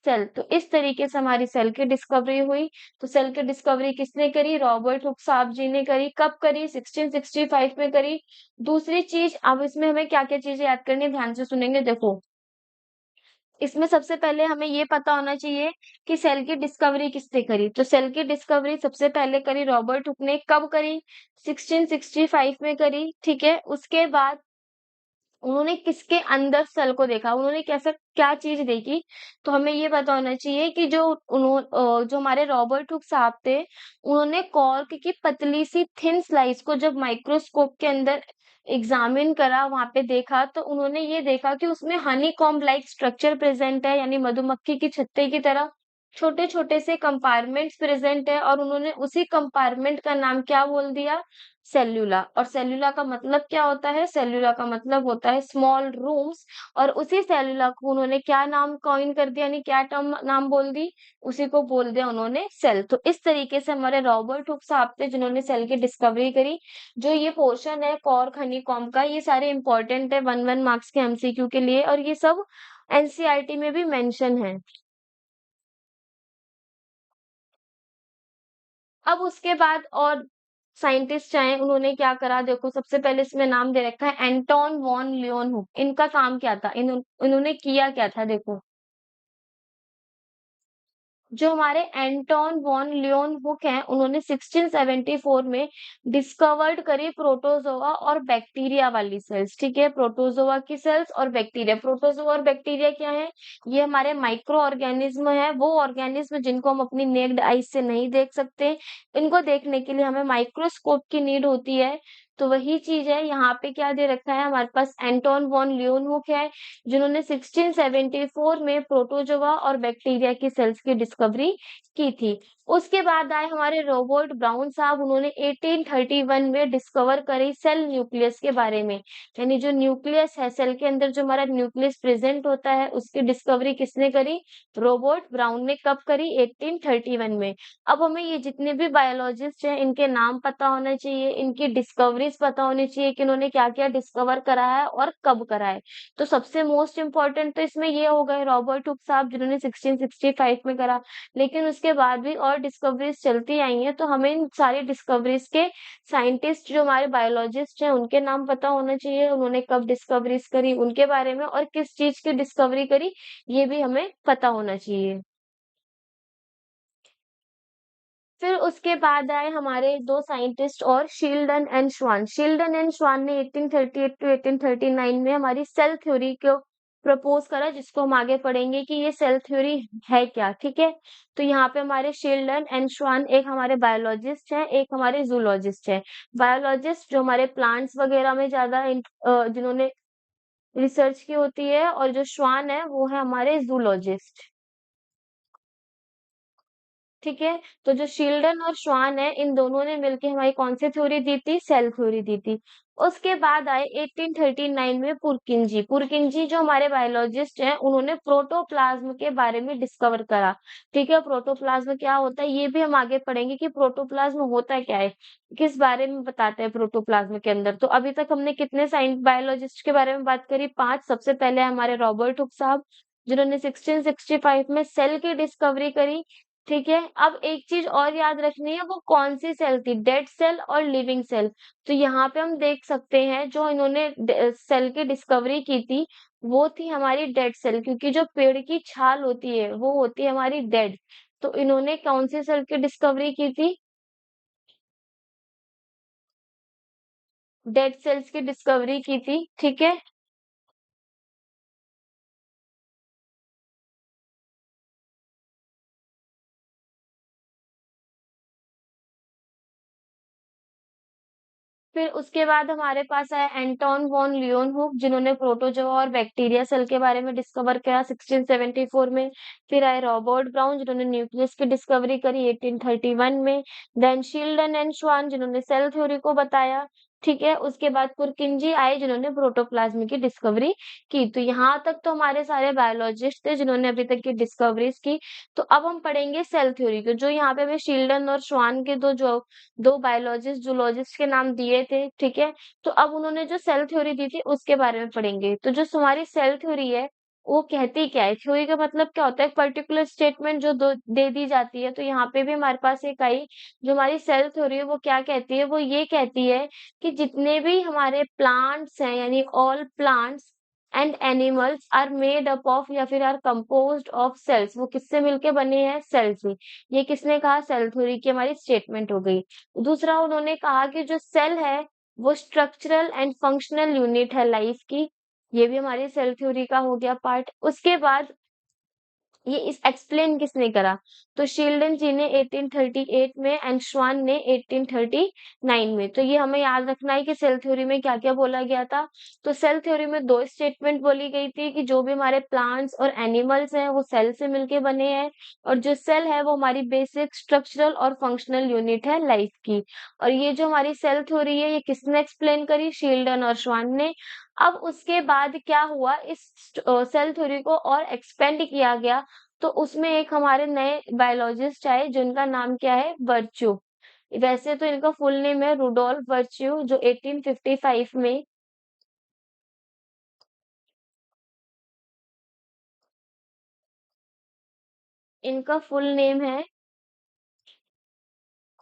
सेल। तो इस तरीके से हमारी सेल की डिस्कवरी हुई। तो सेल की डिस्कवरी किसने करी? रॉबर्ट हुक साहब जी ने करी। कब करी? 1665 में करी। दूसरी चीज़, अब इसमें हमें क्या-क्या चीज़ें याद करनी है, ध्यान से सुनेंगे देखो। इसमें सबसे पहले हमें ये पता होना चाहिए कि सेल की डिस्कवरी किसने करी। तो सेल की डिस्कवरी सबसे पहले करी रॉबर्ट हुक ने। कब करी? 1665 में करी, ठीक है? उसके बाद उन्होंने किसके अंदर सेल को देखा, उन्होंने कैसा क्या चीज़ देखी, तो हमें ये पता होना चाहिए कि जो हमारे रॉबर्ट हुक साहब थे, उन्होंने कॉर्क की पतली-सी थिन स्लाइस को जब माइक्रोस्कोप के अंदर एग्ज़ामिन करा, वहाँ पे देखा, तो उन्होंने ये देखा कि उसमें हनीकॉम्ब लाइक स्ट्रक्चर प्रेज़ेंट है, यानी मधुमक्खी की छत्ते की तरह छोटे-छोटे से कंपार्टमेंट्स प्रेज़ेंट है और उन्होंने उसी कंपार्टमेंट का नाम क्या बोल दिया? सेल्यूला। और सेल्यूला का मतलब क्या होता है? सेल्यूला का मतलब होता है स्मॉल रूम्स। और उसी सेल्यूला को उन्होंने क्या नाम कॉइन कर दिया, यानी क्या टर्म नाम बोल दी? उसी को बोल दिया उन्होंने सेल। तो इस तरीके से हमारे रॉबर्ट हुक साहब थे जिन्होंने सेल की डिस्कवरी करी। जो ये पोर्शन है कॉर्क हनीकॉम्ब का, ये सारे इंपॉर्टेंट है 1-1 मार्क्स के एमसीक्यू के लिए, और ये सब एनसीईआरटी में भी मेंशन है। अब उसके बाद और साइंटिस्ट आए, उन्होंने क्या करा, देखो सबसे पहले इसमें नाम दे रखा है एंटोन वॉन लियोनहुक। इनका काम क्या था? इन्होंने किया क्या था देखो। जो हमारे एंटोन वॉन लियोनहुक हैं, उन्होंने 1674 में डिस्कवर्ड करी प्रोटोज़ोआ और बैक्टीरिया वाली सेल्स, ठीक है? प्रोटोज़ोआ की सेल्स और बैक्टीरिया। प्रोटोज़ोआ और बैक्टीरिया क्या है? ये हमारे माइक्रो ऑर्गेनिज्म है, वो ऑर्गेनिज्म जिनको हम अपनी नेक्ड आईज से नहीं देख सकते। इनको देखने के लिए हमें माइक्रोस्कोप की नीड होती है। तो वही चीज़ है, यहाँ पे क्या दे रखा है हमारे पास, एंटोन वॉन लियोनहुक है, जिन्होंने 1674 में प्रोटोजोआ और बैक्टीरिया की सेल्स की डिस्कवरी की थी। उसके बाद आए हमारे रॉबर्ट ब्राउन साहब, उन्होंने 1831 में डिस्कवर करी सेल न्यूक्लियस के बारे में। यानी जो न्यूक्लियस है, सेल के अंदर जो हमारा न्यूक्लियस प्रेजेंट होता है, उसकी डिस्कवरी किसने करी? रॉबर्ट ब्राउन ने। कब करी? 1831 में। अब हमें ये जितने भी बायोलॉजिस्ट हैं, इनके नाम पता होने चाहिए, इनकी डिस्कवरीज पता होनी चाहिए कि उन्होंने क्या-क्या डिस्कवर करा है और कब करा है। तो सबसे मोस्ट इम्पोर्टेंट तो इसमें ये हो गए रॉबर्ट हुक साहब, जिन्होंने 1665 में करा। लेकिन उसके बाद भी और डिस्कवरीज चलती आई हैं, तो हमें इन सारी डिस्कवरीज के साइंटिस्ट जो हमारे बायोलॉजिस्ट हैं, उनके नाम पता होना चाहिए, उन्होंने कब डिस्कवरीज करी उनके बारे में, और किस चीज की डिस्कवरी करी, ये भी हमें पता होना चाहिए। फिर उसके बाद आए हमारे 2 साइंटिस्ट और, शील्डन एंड श्वान। शील्डन एंड श्वान ने 1838 टू 1839 में हमारी सेल थ्योरी को प्रपोज करा, जिसको हम आगे पढ़ेंगे कि ये सेल थ्योरी है क्या, ठीक है? तो यहाँ पे हमारे शील्डन एंड श्वान एक हमारे बायोलॉजिस्ट हैं, एक हमारे ज़ूलॉजिस्ट हैं। बायोलॉजिस्ट जो हमारे प्लांट्स वगैरह में ज़्यादा जिन्होंने रिसर्च की होती है, और जो श्वान है वो है हमारे ज़ूलॉजिस्ट। ठीक है? तो जो शील्डन और श्वान है, इन दोनों ने मिलके हमारी कौन-सी थ्योरी दी थी? सेल थ्योरी दी थी। उसके बाद आए 1839 में पुरकिंजी। पुरकिंजी जो हमारे बायोलॉजिस्ट हैं, उन्होंने प्रोटोप्लाज़्म के बारे में डिस्कवर करा। ठीक है? प्रोटोप्लाज़्म क्या होता है, ये भी हम आगे पढ़ेंगे कि प्रोटोप्लाज़्म होता क्या है? किस बारे में बताते हैं प्रोटोप्लाज़्म के अंदर। तो अभी तक हमने कितने बायोलॉजिस्ट के बारे में बात करी? 5। सबसे पहले हमारे रॉबर्ट हुक साहब, जिन्होंने 1665 में सेल की डिस्कवरी करी। ठीक है? अब एक चीज़ और याद रखनी है, वो कौन-सी सेल थी, डेड सेल और लिविंग सेल। तो यहाँ पे हम देख सकते हैं जो इन्होंने सेल की डिस्कवरी की थी, वो थी हमारी डेड सेल, क्योंकि जो पेड़ की छाल होती है, वो होती है हमारी डेड। तो इन्होंने कौन-सी सेल की डिस्कवरी की थी? डेड सेल्स की डिस्कवरी की थी, ठीक है? फिर उसके बाद हमारे पास आया एंटोन वॉन लियोनहुक, जिन्होंने प्रोटोजोआ और बैक्टीरिया सेल के बारे में डिस्कवर किया 1674 में। फिर आए रॉबर्ट ब्राउन, जिन्होंने न्यूक्लियस की डिस्कवरी करी 1831 में। देन शील्डन एंड श्वान, जिन्होंने सेल थ्योरी को बताया। ठीक है, उसके बाद पुरकिंजी आए, जिन्होंने प्रोटोप्लाज्म की डिस्कवरी की। तो यहाँ तक तो हमारे सारे बायोलॉजिस्ट थे जिन्होंने अभी तक की डिस्कवरीज की। तो अब हम पढ़ेंगे सेल थ्योरी को, जो यहाँ पे हमें शील्डन और श्वान के दो बायोलॉजिस्ट जूलॉजिस्ट के नाम दिए थे। ठीक है, तो अब उन्होंने जो सेल थ्योरी दी थी उसके बारे में पढ़ेंगे। तो जो हमारी सेल थ्योरी है वो कहती क्या है, थ्योरी का मतलब क्या होता है, पर्टिकुलर स्टेटमेंट जो दे दी जाती है। तो यहाँ पे भी हमारे पास एक आई, जो हमारी सेल थ्योरी है वो क्या कहती है, वो ये कहती है कि जितने भी हमारे प्लांट्स हैं, यानी all plants and animals are made up of या फिर आर कंपोज्ड ऑफ सेल्स, वो किससे मिलके बने हैं, सेल से। ये किसने कहा, सेल थ्योरी की हमारी स्टेटमेंट हो गई। दूसरा उन्होंने कहा कि जो सेल है वो स्ट्रक्चरल एंड फंक्शनल यूनिट है लाइफ की। ये भी हमारी सेल थ्योरी का हो गया पार्ट। उसके बाद ये इस एक्सप्लेन किसने करा, तो शील्डन जी ने 1838 में एंड श्वान ने 1839 में। तो ये हमें याद रखना है कि सेल थ्योरी में क्या क्या बोला गया था। तो सेल थ्योरी में दो स्टेटमेंट बोली गई थी कि जो भी हमारे प्लांट्स और एनिमल्स हैं वो सेल से मिलके बने हैं, और जो सेल है वो हमारी बेसिक स्ट्रक्चरल और फंक्शनल यूनिट है लाइफ की। और ये जो हमारी सेल थ्योरी है ये किसने एक्सप्लेन करी, शील्डन और श्वान ने। अब उसके बाद क्या हुआ, इस सेल थ्योरी को और एक्सपेंड किया गया। तो उसमें एक हमारे नए बायोलॉजिस्ट आए जिनका नाम क्या है, वर्च्यू। वैसे तो इनका फुल नेम है रुडोल्फ वर्च्यू, जो 1855 में, इनका फुल नेम है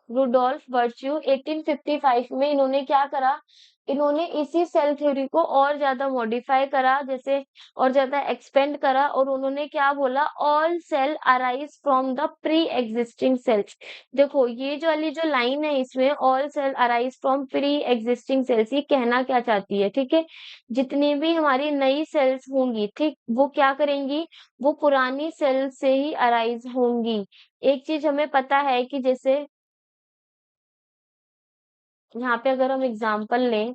रुडोल्फ वर्च्यू। 1855 में इन्होंने क्या करा, इन्होंने इसी सेल थ्योरी को और ज्यादा मॉडिफाई करा, जैसे और ज्यादा एक्सपेंड करा। और उन्होंने क्या बोला, all cell arise from the pre existing cells. देखो ये जो वाली जो लाइन है इसमें, all cell arise from pre existing cells, ये कहना क्या चाहती है, ठीक है। जितनी भी हमारी नई सेल्स होंगी, ठीक, वो क्या करेंगी, वो पुरानी सेल से ही अराइज होंगी। एक चीज हमें पता है कि जैसे यहाँ पे अगर हम एग्जाम्पल लें,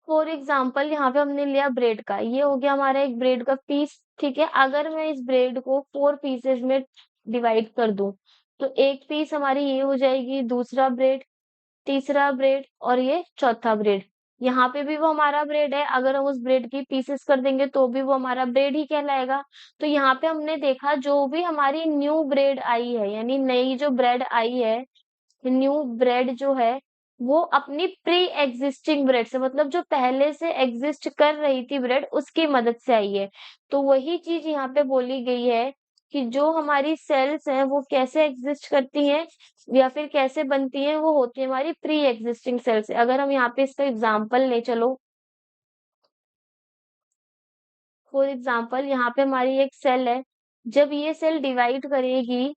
फॉर एग्जाम्पल यहाँ पे हमने लिया ब्रेड का, ये हो गया हमारा एक ब्रेड का पीस। ठीक है, अगर मैं इस ब्रेड को 4 पीसेज में डिवाइड कर दूं, तो एक पीस हमारी ये हो जाएगी, दूसरा ब्रेड, तीसरा ब्रेड और ये चौथा ब्रेड। यहाँ पे भी वो हमारा ब्रेड है, अगर हम उस ब्रेड की पीसेस कर देंगे तो भी वो हमारा ब्रेड ही कहलाएगा। तो यहाँ पे हमने देखा जो भी हमारी न्यू ब्रेड आई है, यानी नई जो ब्रेड आई है, न्यू ब्रेड जो है, वो अपनी प्री एग्जिस्टिंग ब्रेड से, मतलब जो पहले से एग्जिस्ट कर रही थी ब्रेड, उसकी मदद से आई है। तो वही चीज यहाँ पे बोली गई है कि जो हमारी सेल्स हैं वो कैसे एग्जिस्ट करती हैं या फिर कैसे बनती हैं, वो होती है हमारी प्री एग्जिस्टिंग सेल्स। अगर हम यहाँ पे इसका एग्जाम्पल ले चलो, फॉर एग्जाम्पल यहाँ पे हमारी एक सेल है, जब ये सेल डिवाइड करेगी,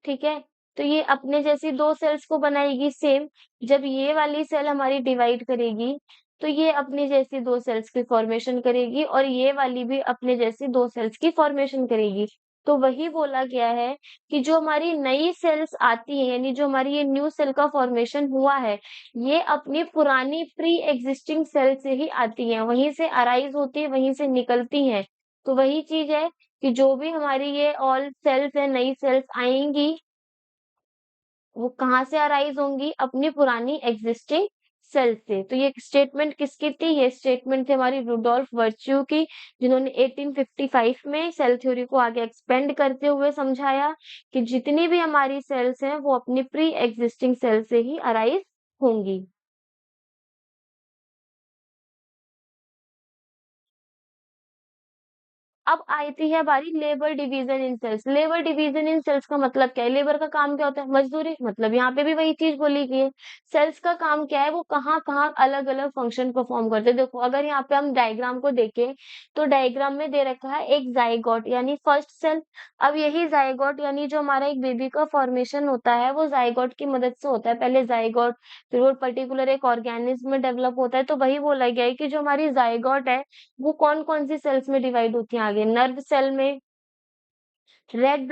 ठीक है, तो ये अपने जैसी दो सेल्स को बनाएगी सेम। जब ये वाली सेल हमारी डिवाइड करेगी, तो ये अपनी जैसी दो सेल्स की फॉर्मेशन करेगी, और ये वाली भी अपने जैसी दो सेल्स की फॉर्मेशन करेगी। तो वही बोला गया है कि जो हमारी नई सेल्स आती है, यानी जो हमारी ये न्यू सेल का फॉर्मेशन हुआ है, ये अपनी पुरानी प्री एग्जिस्टिंग सेल से ही आती है, वहीं से अराइज होती है, वहीं से निकलती हैं। तो वही चीज है कि जो भी हमारी ये ऑल सेल्स है, नई सेल्स आएंगी, वो कहाँ से अराइज होंगी, अपनी पुरानी एग्जिस्टिंग सेल से। तो ये स्टेटमेंट किसकी थी, ये स्टेटमेंट थी हमारी रुडोल्फ वर्च्यू की, जिन्होंने 1855 में सेल थ्योरी को आगे एक्सपेंड करते हुए समझाया कि जितनी भी हमारी सेल्स हैं वो अपनी प्री एग्जिस्टिंग सेल से ही अराइज होंगी। अब आती है बारी labour division in cells. Labour division in cells का मतलब क्या है? लेबर का काम क्या होता है? मजदूरी। मतलब यहाँ पे भी वही चीज बोली गई है। सेल्स का काम क्या है? वो कहाँ कहाँ अलग अलग फंक्शन परफॉर्म करते हैं। देखो अगर यहाँ पे हम डायग्राम को देखें तो डायग्राम में दे रखा है एक जाइगोट यानी फर्स्ट सेल। अब यही जाइगोट यानी जो हमारा एक बेबी का फॉर्मेशन होता है वो जाइगोट की मदद से होता है। पहले जाइगोट, फिर वो पर्टिकुलर एक ऑर्गेनिज्म में डेवलप होता है। तो वही बोला गया है कि जो हमारी जाइगोट है वो कौन-कौन सी सेल्स में डिवाइड होती हैं आगे? नर्व सेल में, रेड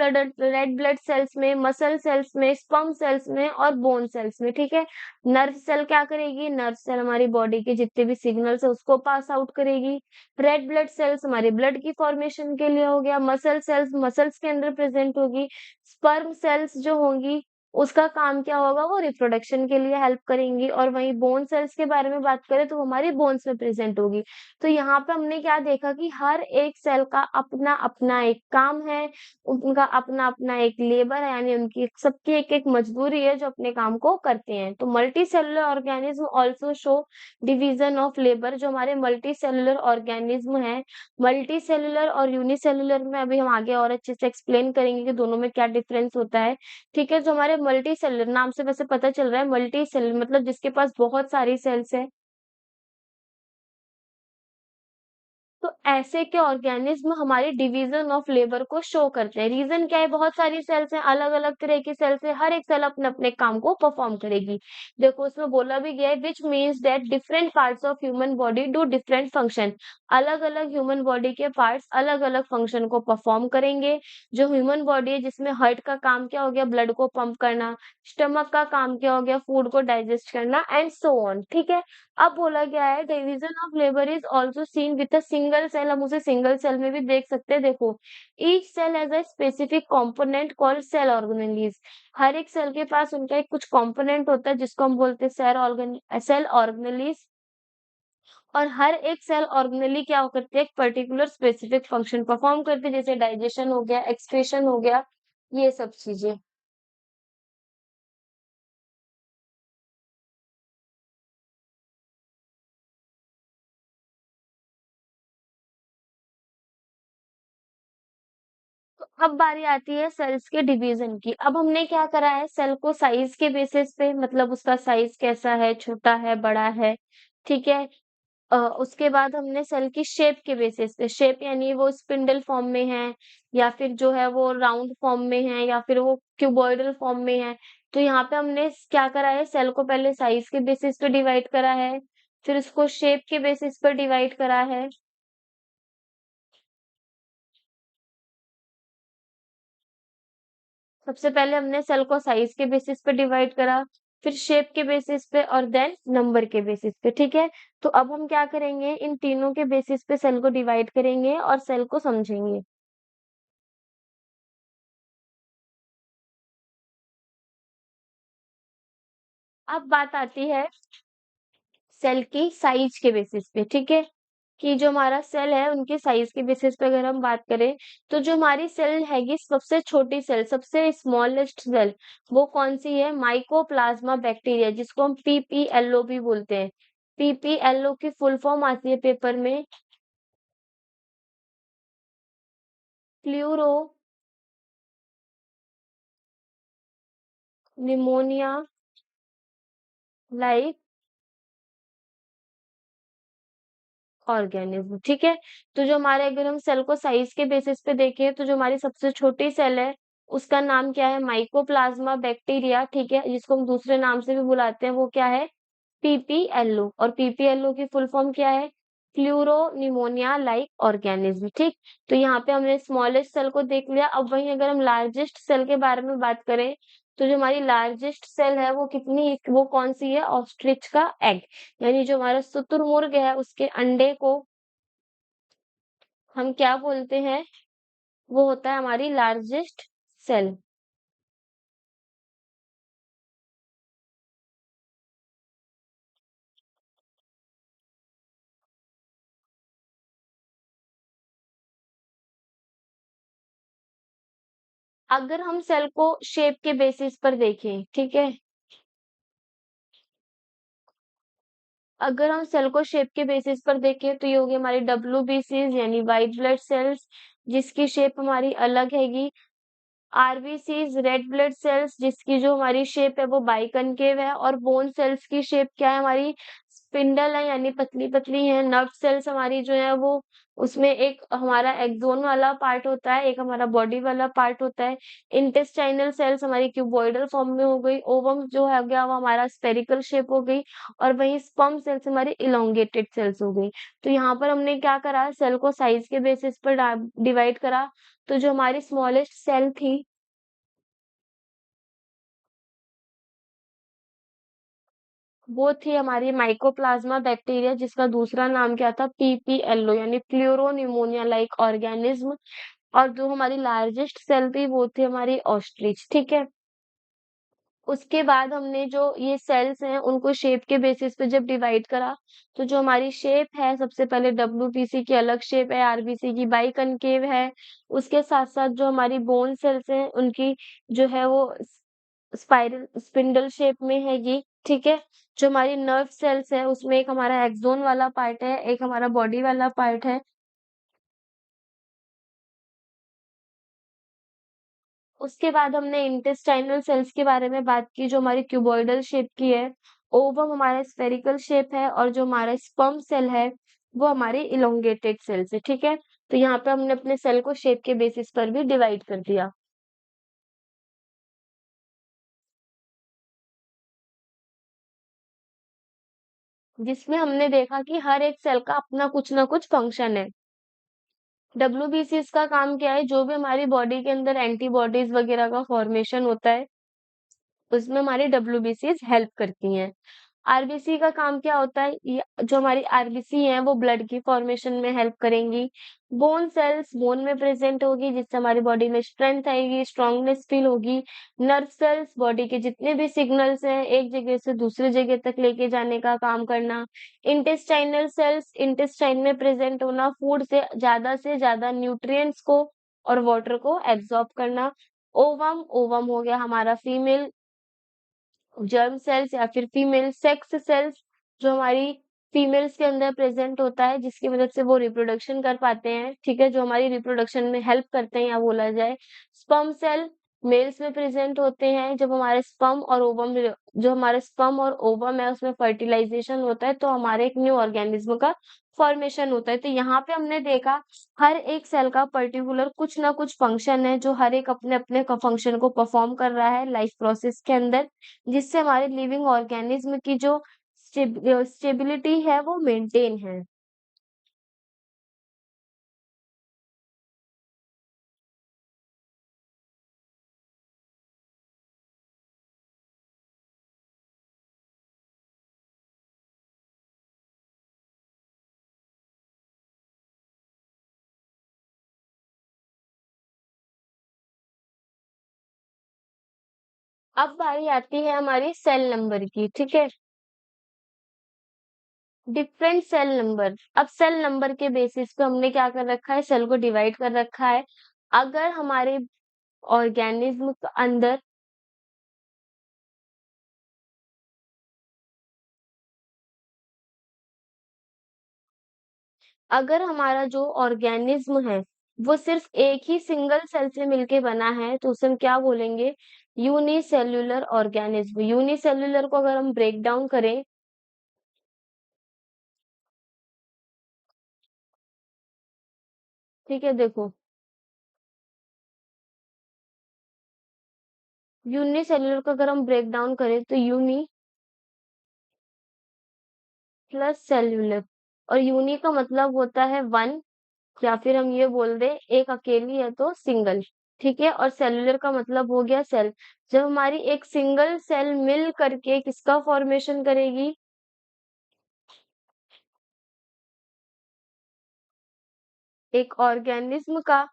ब्लड सेल्स में, मसल सेल्स में, स्पर्म सेल्स में और बोन सेल्स में, ठीक है? नर्व सेल क्या करेगी? नर्व सेल हमारी बॉडी के जितने भी सिग्नल्स है उसको पास आउट करेगी। रेड ब्लड सेल्स हमारे ब्लड की फॉर्मेशन के लिए हो गया। मसल सेल्स मसल्स के अंदर प्रेजेंट होगी। स्पर्म सेल्स जो होंगी उसका काम क्या होगा? वो रिप्रोडक्शन के लिए हेल्प करेंगी। और वहीं बोन सेल्स के बारे में बात करें तो वो हमारी बोन्स में प्रेजेंट होगी। तो यहाँ पे हमने क्या देखा कि हर एक सेल का अपना अपना एक काम है, उनका अपना अपना एक लेबर है, यानी उनकी सबकी एक एक मजदूरी है जो अपने काम को करते हैं। तो multi cellular organism also show division of labour. जो हमारे मल्टी सेलुलर ऑर्गेनिज्म है, मल्टी सेलुलर और यूनिसेलुलर में अभी हम आगे और अच्छे से एक्सप्लेन करेंगे कि दोनों में क्या डिफरेंस होता है। ठीक है, जो हमारे मल्टी सेलुलर नाम से वैसे पता चल रहा है, मल्टी सेलुलर मतलब जिसके पास बहुत सारी सेल्स है। तो ऐसे के ऑर्गेनिज्म हमारे डिवीजन ऑफ लेबर को शो करते हैं। रीजन क्या है? बहुत सारी सेल्स हैं, अलग अलग तरह की सेल्स है, हर एक सेल अपने अपने काम को परफॉर्म करेगी। देखो उसमें बोला भी गया है which means that different parts of human body do different function. अलग अलग ह्यूमन बॉडी के पार्ट्स अलग अलग फंक्शन को परफॉर्म करेंगे। जो ह्यूमन बॉडी है जिसमें हार्ट का काम क्या हो गया? ब्लड को पंप करना। स्टमक का काम क्या हो गया? फूड को डाइजेस्ट करना एंड सो ऑन। ठीक है, अब बोला गया है division of labour is also seen with a single cell. हम उसे सिंगल सेल में भी देख सकते हैं। देखो each cell has a specific component called cell organelles. हर एक सेल के पास उनका एक कुछ कंपोनेंट होता है जिसको हम बोलते हैं सेल ऑर्गेनेलीज। और हर एक सेल ऑर्गेनेली क्या करती है? एक पर्टिकुलर स्पेसिफिक फंक्शन परफॉर्म करती है, जैसे डाइजेशन हो गया, एक्सक्रीशन हो गया, ये सब चीजें। तो अब बारी आती है सेल्स के डिवीजन की। अब हमने क्या करा है? सेल को साइज के बेसिस पे, मतलब उसका साइज कैसा है, छोटा है, बड़ा है, ठीक है। उसके बाद हमने सेल की शेप के बेसिस पे, शेप यानी वो स्पिंडल फॉर्म में है या फिर जो है वो राउंड फॉर्म में है या फिर वो क्यूबॉइडल फॉर्म में है। तो यहाँ पे हमने क्या करा है? सेल को पहले साइज के बेसिस पे डिवाइड करा है, फिर उसको शेप के बेसिस पर डिवाइड करा है। सबसे पहले हमने सेल को साइज के बेसिस पे डिवाइड करा, फिर शेप के बेसिस पे और देन नंबर के बेसिस पे, ठीक है। तो अब हम क्या करेंगे? इन तीनों के बेसिस पे सेल को डिवाइड करेंगे और सेल को समझेंगे। अब बात आती है सेल की साइज के बेसिस पे, ठीक है, कि जो हमारा सेल है उनके साइज के बेसिस पे अगर हम बात करें तो जो हमारी सेल हैगी सबसे छोटी सेल, सबसे स्मॉलेस्ट सेल, वो कौन सी है? माइकोप्लाज्मा बैक्टीरिया, जिसको हम पीपीएलओ भी बोलते हैं। पीपीएलओ की फुल फॉर्म आती है पेपर में, प्लूरो निमोनिया लाइक ऑर्गेनिज्म, ठीक है। तो जो हमारे अगर हम सेल को साइज के बेसिस पे देखें तो जो हमारी सबसे छोटी सेल है उसका नाम क्या है? माइकोप्लाज्मा बैक्टीरिया, ठीक है, जिसको हम दूसरे नाम से भी बुलाते हैं, वो क्या है? पीपीएलओ। और पीपीएलओ की फुल फॉर्म क्या है? प्लूरो निमोनिया लाइक ऑर्गेनिज्म, ठीक। तो यहाँ पे हमने स्मॉलेस्ट सेल को देख लिया। अब वहीं अगर हम लार्जेस्ट सेल के बारे में बात करें तो जो हमारी लार्जेस्ट सेल है वो कितनी, वो कौन सी है? ऑस्ट्रिच का एग, यानी जो हमारा शुतुरमुर्ग है उसके अंडे को हम क्या बोलते हैं? वो होता है हमारी लार्जेस्ट सेल। अगर हम सेल को शेप के बेसिस पर देखें, ठीक है, अगर हम सेल को शेप के बेसिस पर देखें तो ये हो गई हमारी डब्ल्यूबीसीज यानी व्हाइट ब्लड सेल्स, जिसकी शेप हमारी अलग हैगी। आरबीसीज रेड ब्लड सेल्स, जिसकी जो हमारी शेप है वो बाइकनकेव है। और बोन सेल्स की शेप क्या है हमारी, स्पिंडल है यानी पतली पतली है। नर्व सेल्स हमारी जो है वो, उसमें एक हमारा एक्सोन वाला पार्ट होता है, एक हमारा बॉडी वाला पार्ट होता है। इंटेस्टाइनल सेल्स हमारी क्यूबॉइडल फॉर्म में हो गई। ओवम जो है गया वो हमारा स्पेरिकल शेप हो गई। और वही स्पर्म सेल्स हमारी इलोंगेटेड सेल्स हो गई। तो यहाँ पर हमने क्या करा, सेल को साइज के बेसिस पर डिवाइड करा। तो जो हमारी स्मॉलेस्ट सेल थी वो थी हमारी माइकोप्लाज्मा बैक्टीरिया, जिसका दूसरा नाम क्या था, पीपीएलओ यानी प्लूरो न्यूमोनिया लाइक ऑर्गेनिज्म। और जो हमारी लार्जेस्ट सेल थी वो थी हमारी ऑस्ट्रिच, ठीक है। उसके बाद हमने जो ये सेल्स हैं उनको शेप के बेसिस पे जब डिवाइड करा, तो जो हमारी शेप है सबसे पहले डब्ल्यूबीसी की अलग शेप है, आरबीसी की बाइकनकेव है। उसके साथ साथ जो हमारी बोन सेल्स हैं उनकी जो है वो स्पाइरल स्पिंडल शेप में हैगी, ठीक है। जो हमारी नर्व सेल्स है उसमें एक हमारा एक्सोन वाला पार्ट है, एक हमारा बॉडी वाला पार्ट है। उसके बाद हमने इंटेस्टाइनल सेल्स के बारे में बात की, जो हमारी क्यूबॉइडल शेप की है। ओवम हमारा स्फेरिकल शेप है और जो हमारा स्पर्म सेल है वो हमारी इलोंगेटेड सेल्स है, ठीक है। तो यहाँ पे हमने अपने सेल को शेप के बेसिस पर भी डिवाइड कर दिया, जिसमें हमने देखा कि हर एक सेल का अपना कुछ ना कुछ फंक्शन है। डब्ल्यूबीसीज का काम क्या है, जो भी हमारी बॉडी के अंदर एंटीबॉडीज वगैरह का फॉर्मेशन होता है उसमें हमारी डब्ल्यूबीसीज हेल्प करती हैं। आरबीसी का काम क्या होता है, ये जो हमारी आरबीसी है वो ब्लड की फॉर्मेशन में हेल्प करेंगी। बोन सेल्स बोन में प्रेजेंट होगी, जिससे हमारी बॉडी में स्ट्रेंथ आएगी, स्ट्रांगनेस फील होगी। नर्व सेल्स बॉडी के जितने भी सिग्नल्स हैं एक जगह से दूसरी जगह तक लेके जाने का काम करना। इंटेस्टाइनल सेल्स इंटेस्टाइन में प्रेजेंट होना, फूड से ज्यादा न्यूट्रिएंट्स को और वाटर को एब्जॉर्ब करना। ओवम ओवम हो गया हमारा फीमेल जर्म सेल्स या फिर फीमेल सेक्स सेल्स, जो हमारी फीमेल्स के अंदर प्रेजेंट होता है, जिसकी मदद से वो रिप्रोडक्शन कर पाते हैं, ठीक है, जो हमारी रिप्रोडक्शन में हेल्प करते हैं या बोला जाए। स्पर्म सेल मेल्स में प्रेजेंट होते हैं, जब हमारे स्पर्म और ओवम जो हमारे स्पर्म और ओवम है उसमें फर्टिलाइजेशन होता है तो हमारे एक न्यू ऑर्गेनिज्म का फॉर्मेशन होता है। तो यहाँ पे हमने देखा हर एक सेल का पर्टिकुलर कुछ ना कुछ फंक्शन है, जो हर एक अपने अपने फंक्शन को परफॉर्म कर रहा है लाइफ प्रोसेस के अंदर, जिससे हमारे लिविंग ऑर्गेनिज्म की जो स्टेबिलिटी है वो मेंटेन है। अब बारी आती है हमारी सेल नंबर की, ठीक है। डिफरेंट सेल नंबर, अब सेल नंबर के बेसिस पे हमने क्या कर रखा है, सेल को डिवाइड कर रखा है। अगर हमारे ऑर्गेनिज्म के अंदर अगर हमारा जो ऑर्गेनिज्म है वो सिर्फ एक ही सिंगल सेल से मिलके बना है तो उसे हम क्या बोलेंगे, यूनिसेल्युलर ऑर्गेनिज्म। यूनिसेल्युलर को अगर हम ब्रेक डाउन करें, ठीक है, देखो, यूनिसेल्युलर को अगर हम ब्रेक डाउन करें तो यूनी प्लस सेल्युलर, और यूनी का मतलब होता है वन, या फिर हम ये बोल दें एक अकेली है तो सिंगल, ठीक है। और सेल्युलर का मतलब हो गया सेल। जब हमारी एक सिंगल सेल मिल करके किसका फॉर्मेशन करेगी, एक ऑर्गेनिज्म का,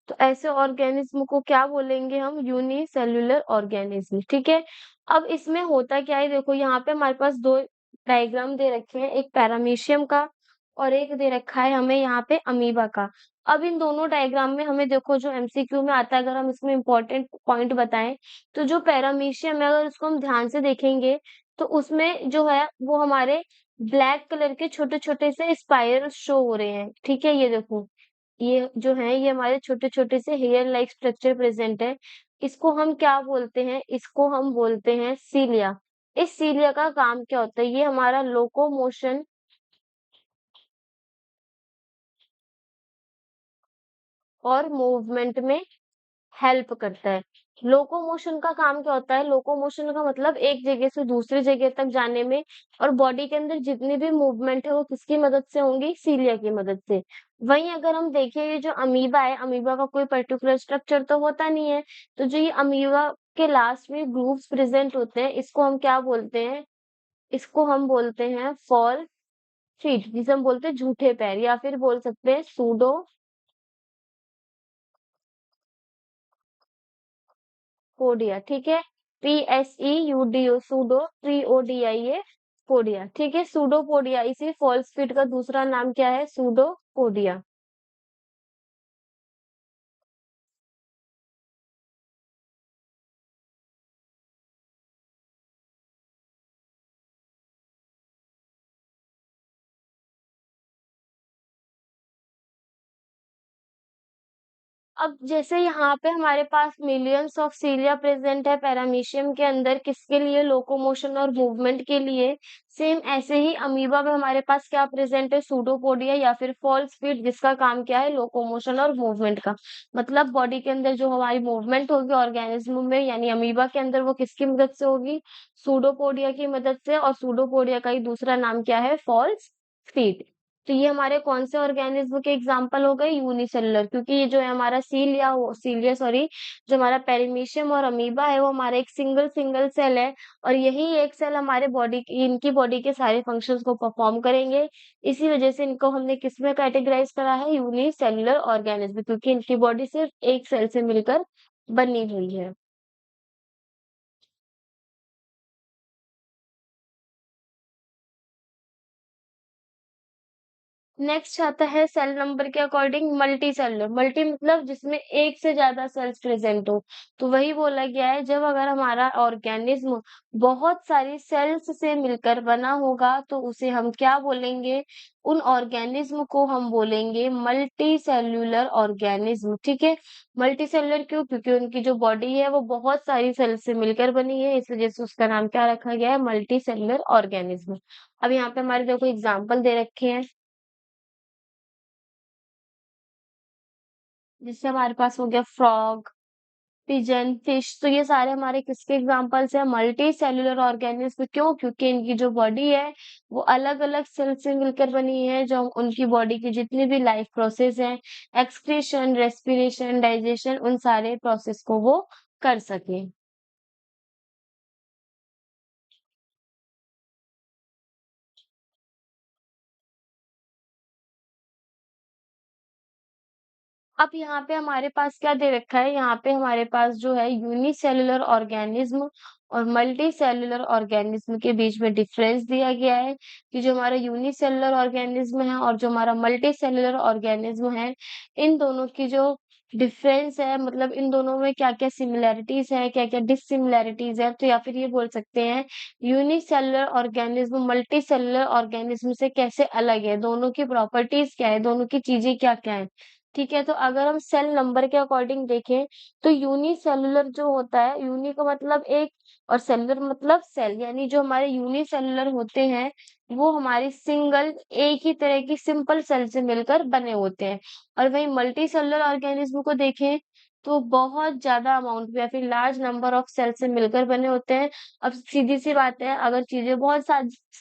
तो ऐसे ऑर्गेनिज्म को क्या बोलेंगे हम, यूनिसेल्युलर ऑर्गेनिज्म, ठीक है। अब इसमें होता क्या है, देखो यहाँ पे हमारे पास दो डायग्राम दे रखे हैं, एक पैरामीशियम का और एक दे रखा है हमें यहाँ पे अमीबा का। अब इन दोनों डायग्राम में हमें देखो जो एमसीक्यू में आता है, अगर हम इसमें इम्पोर्टेंट पॉइंट बताएँ, तो जो पैरामीशियम है अगर उसको हम ध्यान से देखेंगे, तो उसमें जो है वो हमारे ब्लैक कलर के छोटे-छोटे से स्पाइरल्स शो हो रहे हैं, ठीक है? ये देखो, ये जो हैं ये हमारे छोटे-छोटे से हेयर लाइक स्ट्रक्चर प्रेज़ेंट है। इसको हम क्या बोलते हैं? इसको हम बोलते हैं सीलिया। इस सीलिया का काम क्या होता है? ये हमारा लोकोमोशन और मूवमेंट में हेल्प करता है। लोकोमोशन का काम क्या होता है? लोकोमोशन का मतलब एक जगह से दूसरी जगह तक जाने में, और बॉडी के अंदर जितनी भी मूवमेंट है वो किसकी मदद से होंगी? सीलिया की मदद से। वहीं अगर हम देखें ये जो अमीबा है, अमीबा का कोई पर्टिकुलर स्ट्रक्चर तो होता नहीं है, तो जो ये अमीबा के लास्ट में ग्रूव्स प्रेज़ेंट होते हैं, इसको हम क्या बोलते हैं? इसको हम बोलते हैं फॉल फीट, जिसे हम बोलते हैं झूठे पैर, या फिर बोल सकते हैं सूडो पोडिया, ठीक है? PSEUDO सूडो PODIA पोडिया, ठीक है? सूडोपोडिया, इसी फॉल्स फीट का दूसरा नाम क्या है? सूडोपोडिया। अब जैसे यहाँ पे हमारे पास मिलियंस ऑफ सीलिया प्रेजेंट है पैरामीशियम के अंदर, किसके लिए? लोकोमोशन और मूवमेंट के लिए। सेम ऐसे ही अमीबा में हमारे पास क्या प्रेजेंट है? सूडोपोडिया या फिर फॉल्स फीट, जिसका काम क्या है? लोकोमोशन और मूवमेंट का। मतलब बॉडी के अंदर जो हमारी मूवमेंट होगी ऑर्गेनिज्म में, यानी अमीबा के अंदर, वो किसकी मदद से होगी? सूडोपोडिया की मदद से। और सूडोपोडिया का ही दूसरा नाम क्या है? False feet. तो ये हमारे कौन से ऑर्गेनिज्म के एग्जाम्पल हो गए? यूनिसेलुलर, क्योंकि ये जो है हमारा सीलिया सॉरी, जो हमारा पेरिमीशियम और अमीबा है वो हमारा एक सिंगल सिंगल सेल है, और यही एक सेल हमारे बॉडी की इनकी बॉडी के सारे फंक्शंस को परफॉर्म करेंगे। इसी वजह से इनको हमने किस में कैटेगराइज करा है? यूनिसेलुलर ऑर्गेनिज्म, क्योंकि इनकी बॉडी सिर्फ एक सेल से मिलकर बनी हुई है। नेक्स्ट आता है सेल नंबर के अकॉर्डिंग मल्टी सेलुलर। मल्टी मतलब जिसमें एक से ज्यादा सेल्स प्रेजेंट हो। तो वही बोला गया है, जब अगर हमारा ऑर्गेनिज्म बहुत सारी सेल्स से मिलकर बना होगा तो उसे हम क्या बोलेंगे? उन ऑर्गेनिज्म को हम बोलेंगे मल्टी सेल्यूलर ऑर्गेनिज्म, ठीक है? मल्टी सेलुलर क्यों? क्योंकि उनकी जो बॉडी है वो बहुत सारी सेल्स से मिलकर बनी है, इस वजह से उसका नाम क्या रखा गया है? Multi cellular organism. अब यहाँ पे हमारे देखो एग्जाम्पल दे रखे हैं, जिससे हमारे पास हो गया फ्रॉग, पिजन, फिश। तो ये सारे हमारे किसके एग्जांपल्स हैं? Multi cellular organism. क्यों? क्योंकि इनकी जो बॉडी है वो अलग अलग सेल से मिलकर बनी है, जो उनकी बॉडी की जितनी भी लाइफ प्रोसेस है, एक्सक्रीशन, रेस्पिरेशन, डाइजेशन, उन सारे प्रोसेस को वो कर सके। अब यहाँ पे हमारे पास क्या दे रखा है? यहाँ पे हमारे पास जो है यूनिसेल्युलर ऑर्गेनिज्म और मल्टी सेल्युलर ऑर्गेनिज्म के बीच में डिफरेंस दिया गया है, कि जो हमारा यूनिसेल्युलर ऑर्गेनिज्म है और जो हमारा मल्टी सेल्युलर ऑर्गेनिज्म है, इन दोनों की जो डिफरेंस है, मतलब इन दोनों में क्या-क्या सिमिलैरिटीज है, क्या-क्या डिससिमिलैरिटीज है। तो या फिर ये बोल सकते हैं unicellular organism multi cellular organism से कैसे अलग है, दोनों की प्रॉपर्टीज क्या है, दोनों की चीजें क्या-क्या है। ठीक है, तो अगर हम सेल नंबर के अकॉर्डिंग देखें, तो यूनिसेल्युलर जो होता है, यूनि का मतलब एक और सेल्युलर मतलब सेल, यानी जो हमारे यूनिसेल्युलर होते हैं, वो हमारी सिंगल एक ही तरह की सिंपल सेल से मिलकर बने होते हैं। और वहीं मल्टी सेल्युलर ऑर्गेनिज्म को देखें, तो बहुत ज्यादा अमाउंट में या फिर लार्ज नंबर ऑफ सेल से मिलकर बने होते हैं। अब सीधी सी बात है, अगर चीजें बहुत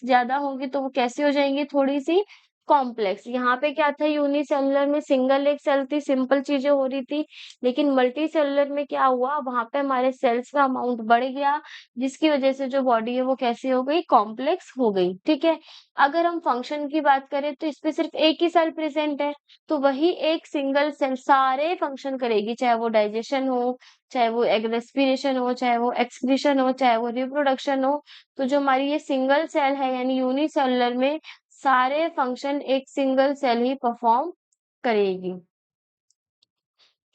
ज्यादा होंगी तो वो कैसी हो जाएंगी? थोड़ी सी कॉम्प्लेक्स। यहाँ पे क्या था? यूनिसेलुलर में सिंगल एक सेल थी, सिंपल चीजें हो रही थी, लेकिन मल्टी सेलुलर में क्या हुआ? वहां पे हमारे सेल्स का अमाउंट बढ़ गया, जिसकी वजह से जो बॉडी है वो कैसी हो गई? कॉम्प्लेक्स हो गई, ठीक है? अगर हम फंक्शन की बात करें तो इसमें सिर्फ एक ही सेल प्रेजेंट है, तो वही एक सिंगल सेल सारे फंक्शन करेगी, चाहे वो डाइजेशन हो, चाहे वो एग रेस्पिरेशन हो, चाहे वो एक्सक्रीशन हो, चाहे वो रिप्रोडक्शन हो। तो जो हमारी ये सिंगल सेल है यानी यूनिसेलुलर में सारे फंक्शन एक सिंगल सेल ही परफॉर्म करेगी।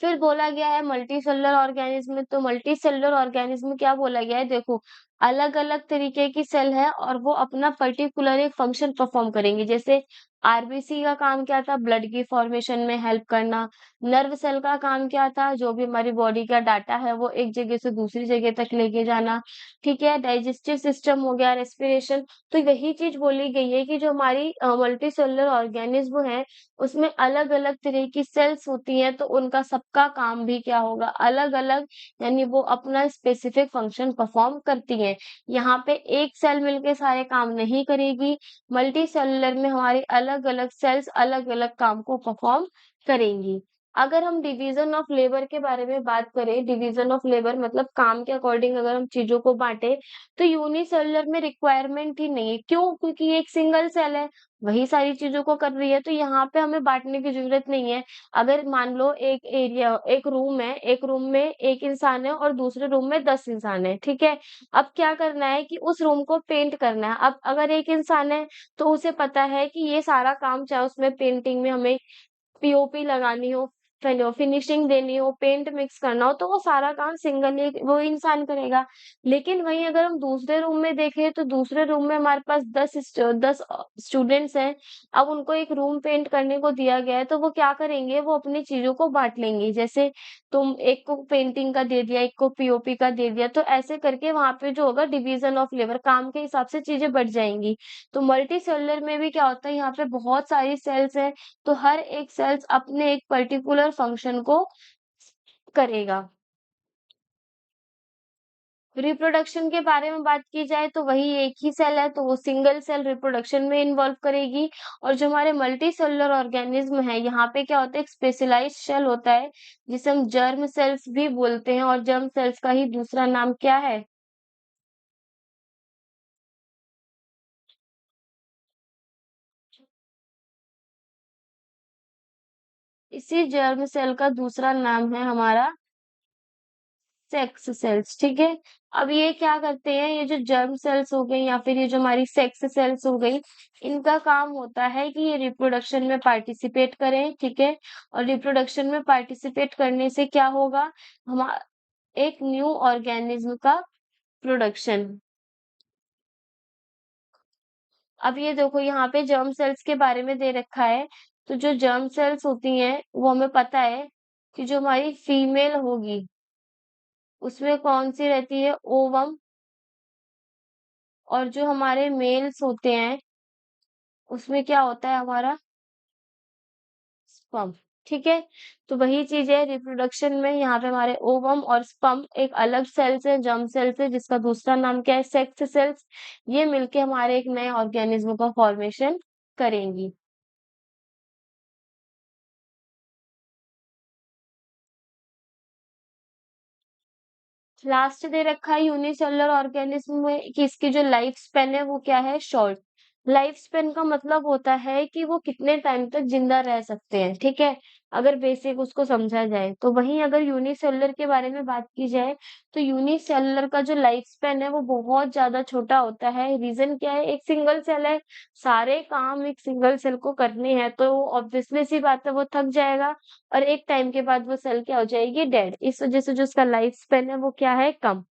फिर बोला गया है मल्टी सेलुलर ऑर्गेनिज्म में, तो मल्टी सेलुलर ऑर्गेनिज्म में क्या बोला गया है देखो, अलग-अलग तरीके की सेल है और वो अपना पर्टिकुलर एक फंक्शन परफॉर्म करेंगी। जैसे आरबीसी का काम क्या था? ब्लड की फॉर्मेशन में हेल्प करना। नर्व सेल का काम क्या था? जो भी हमारी बॉडी का डाटा है वो एक जगह से दूसरी जगह तक लेके जाना। ठीक है? डाइजेस्टिव सिस्टम हो गया, रेस्पिरेशन। तो यही चीज़ बोली गई है कि जो हमारी मल्टी सेलुलर ऑर्गेनिज्म है उसमें अलग-अलग तरह की सेल्स होती हैं, तो उनका सबका काम भी क्या होगा? अलग-अलग, यानी वो अपना स्पेसिफिक फंक्शन परफॉर्म करती हैं। यहाँ पे एक सेल मिलके सारे काम नहीं करेगी, मल्टी सेलुलर में हमारी अलग-अलग सेल्स अलग-अलग काम को परफॉर्म करेंगी। अगर हम डिवीज़न ऑफ लेबर के बारे में बात करें, डिवीज़न ऑफ लेबर मतलब काम के अकॉर्डिंग अगर हम चीज़ों को बाँटे, तो यूनिसेलुलर में रिक्वायरमेंट ही नहीं है। क्यों? क्योंकि ये एक सिंगल सेल है। वही सारी चीज़ों को कर रही है, तो यहाँ पे हमें बाँटने की ज़रूरत नहीं है। अगर मान लो एक रूम है, एक रूम में 1 इंसान है और दूसरे रूम में 10 इंसान हैं, ठीक है? अब क्या करना है कि उस रूम को पेंट करना है। अब अगर 1 इंसान है, तो उसे पता है कि ये सारा काम चाहे उसमें पेंटिंग में हमें पीओपी लगानी हो, फिनिशिंग देनी हो, पेंट मिक्स करना हो, तो वो सारा काम सिंगल एक वो इंसान करेगा। लेकिन वहीं अगर हम दूसरे रूम में देखें, तो दूसरे रूम में हमारे पास 10 स्टूडेंट्स हैं। अब उनको एक रूम पेंट करने को दिया गया है, तो वो क्या करेंगे, वो अपनी चीज़ों को बाँट लेंगे। जैसे तुम एक को पेंटिंग का दे दिया, एक को पीओपी का दे दिया, तो ऐसे करके वहाँ पे जो होगा डिवीज़न ऑफ लेबर काम के हिसाब से चीज़ें बँट जाएँगी। तो मल्टी सेलुलर में भी क्या होता है, यहाँ पे बहुत सारी सेल्स हैं, तो हर एक सेल्स अपने एक पर्टिकुलर फंक्शन को करेगा। रिप्रोडक्शन के बारे में बात की जाए तो वही एक ही सेल है, तो वो सिंगल सेल रिप्रोडक्शन में इन्वॉल्व करेगी। और जो हमारे मल्टी सेलुलर ऑर्गेनिज्म है, यहाँ पे क्या होता है, एक स्पेशलाइज्ड सेल होता है जिसे हम जर्म सेल्स भी बोलते हैं, और जर्म सेल्स का ही दूसरा नाम क्या है? इसी जर्म सेल का दूसरा नाम है हमारा सेक्स सेल्स, ठीक है? अब ये क्या करते हैं, ये जो जर्म सेल्स हो गई या फिर ये जो हमारी सेक्स सेल्स हो गई, इनका काम होता है कि ये रिप्रोडक्शन में पार्टिसिपेट करें, ठीक है? और रिप्रोडक्शन में पार्टिसिपेट करने से क्या होगा, हमा एक न्यू ऑर्गेनिज्म का प्रोडक्शन। अब ये देखो यहाँ पे जर्म सेल्स के बारे में दे रखा है, तो जो जर्म सेल्स होती हैं, वो हमें पता है कि जो हमारी फीमेल होगी, उसमें कौन-सी रहती है, ओवम। और जो हमारे मेल्स होते हैं, उसमें क्या होता है हमारा स्पर्म, ठीक है? तो वही चीज़ है रिप्रोडक्शन में, यहाँ पे हमारे ओवम और स्पर्म एक अलग सेल्स है, जर्म सेल्स है, जिसका दूसरा नाम क्या है, सेक्स सेल्स। ये मिलके हमारे एक नए ऑर्गेनिज्म का फॉर्मेशन करेंगी। लास्ट दे रखा है यूनिसेलुलर ऑर्गेनिज्म में कि इसकी जो लाइफ स्पेन है वो क्या है, शॉर्ट। लाइफ स्पेन का मतलब होता है कि वो कितने टाइम तक जिंदा रह सकते हैं, ठीक है? अगर बेसिक उसको समझा जाए तो। वहीं अगर यूनिसेलुलर के बारे में बात की जाए, तो यूनिसेलुलर का जो लाइफ स्पेन है वो बहुत ज्यादा छोटा होता है। रीजन क्या है, एक सिंगल सेल है, सारे काम एक सिंगल सेल को करने हैं, तो ऑब्वियसली सी बात है वो थक जाएगा और एक टाइम के बाद वो सेल क्या हो जाएगी, डेड। इस वजह से जो उसका लाइफ स्पेन है वो क्या है, कम।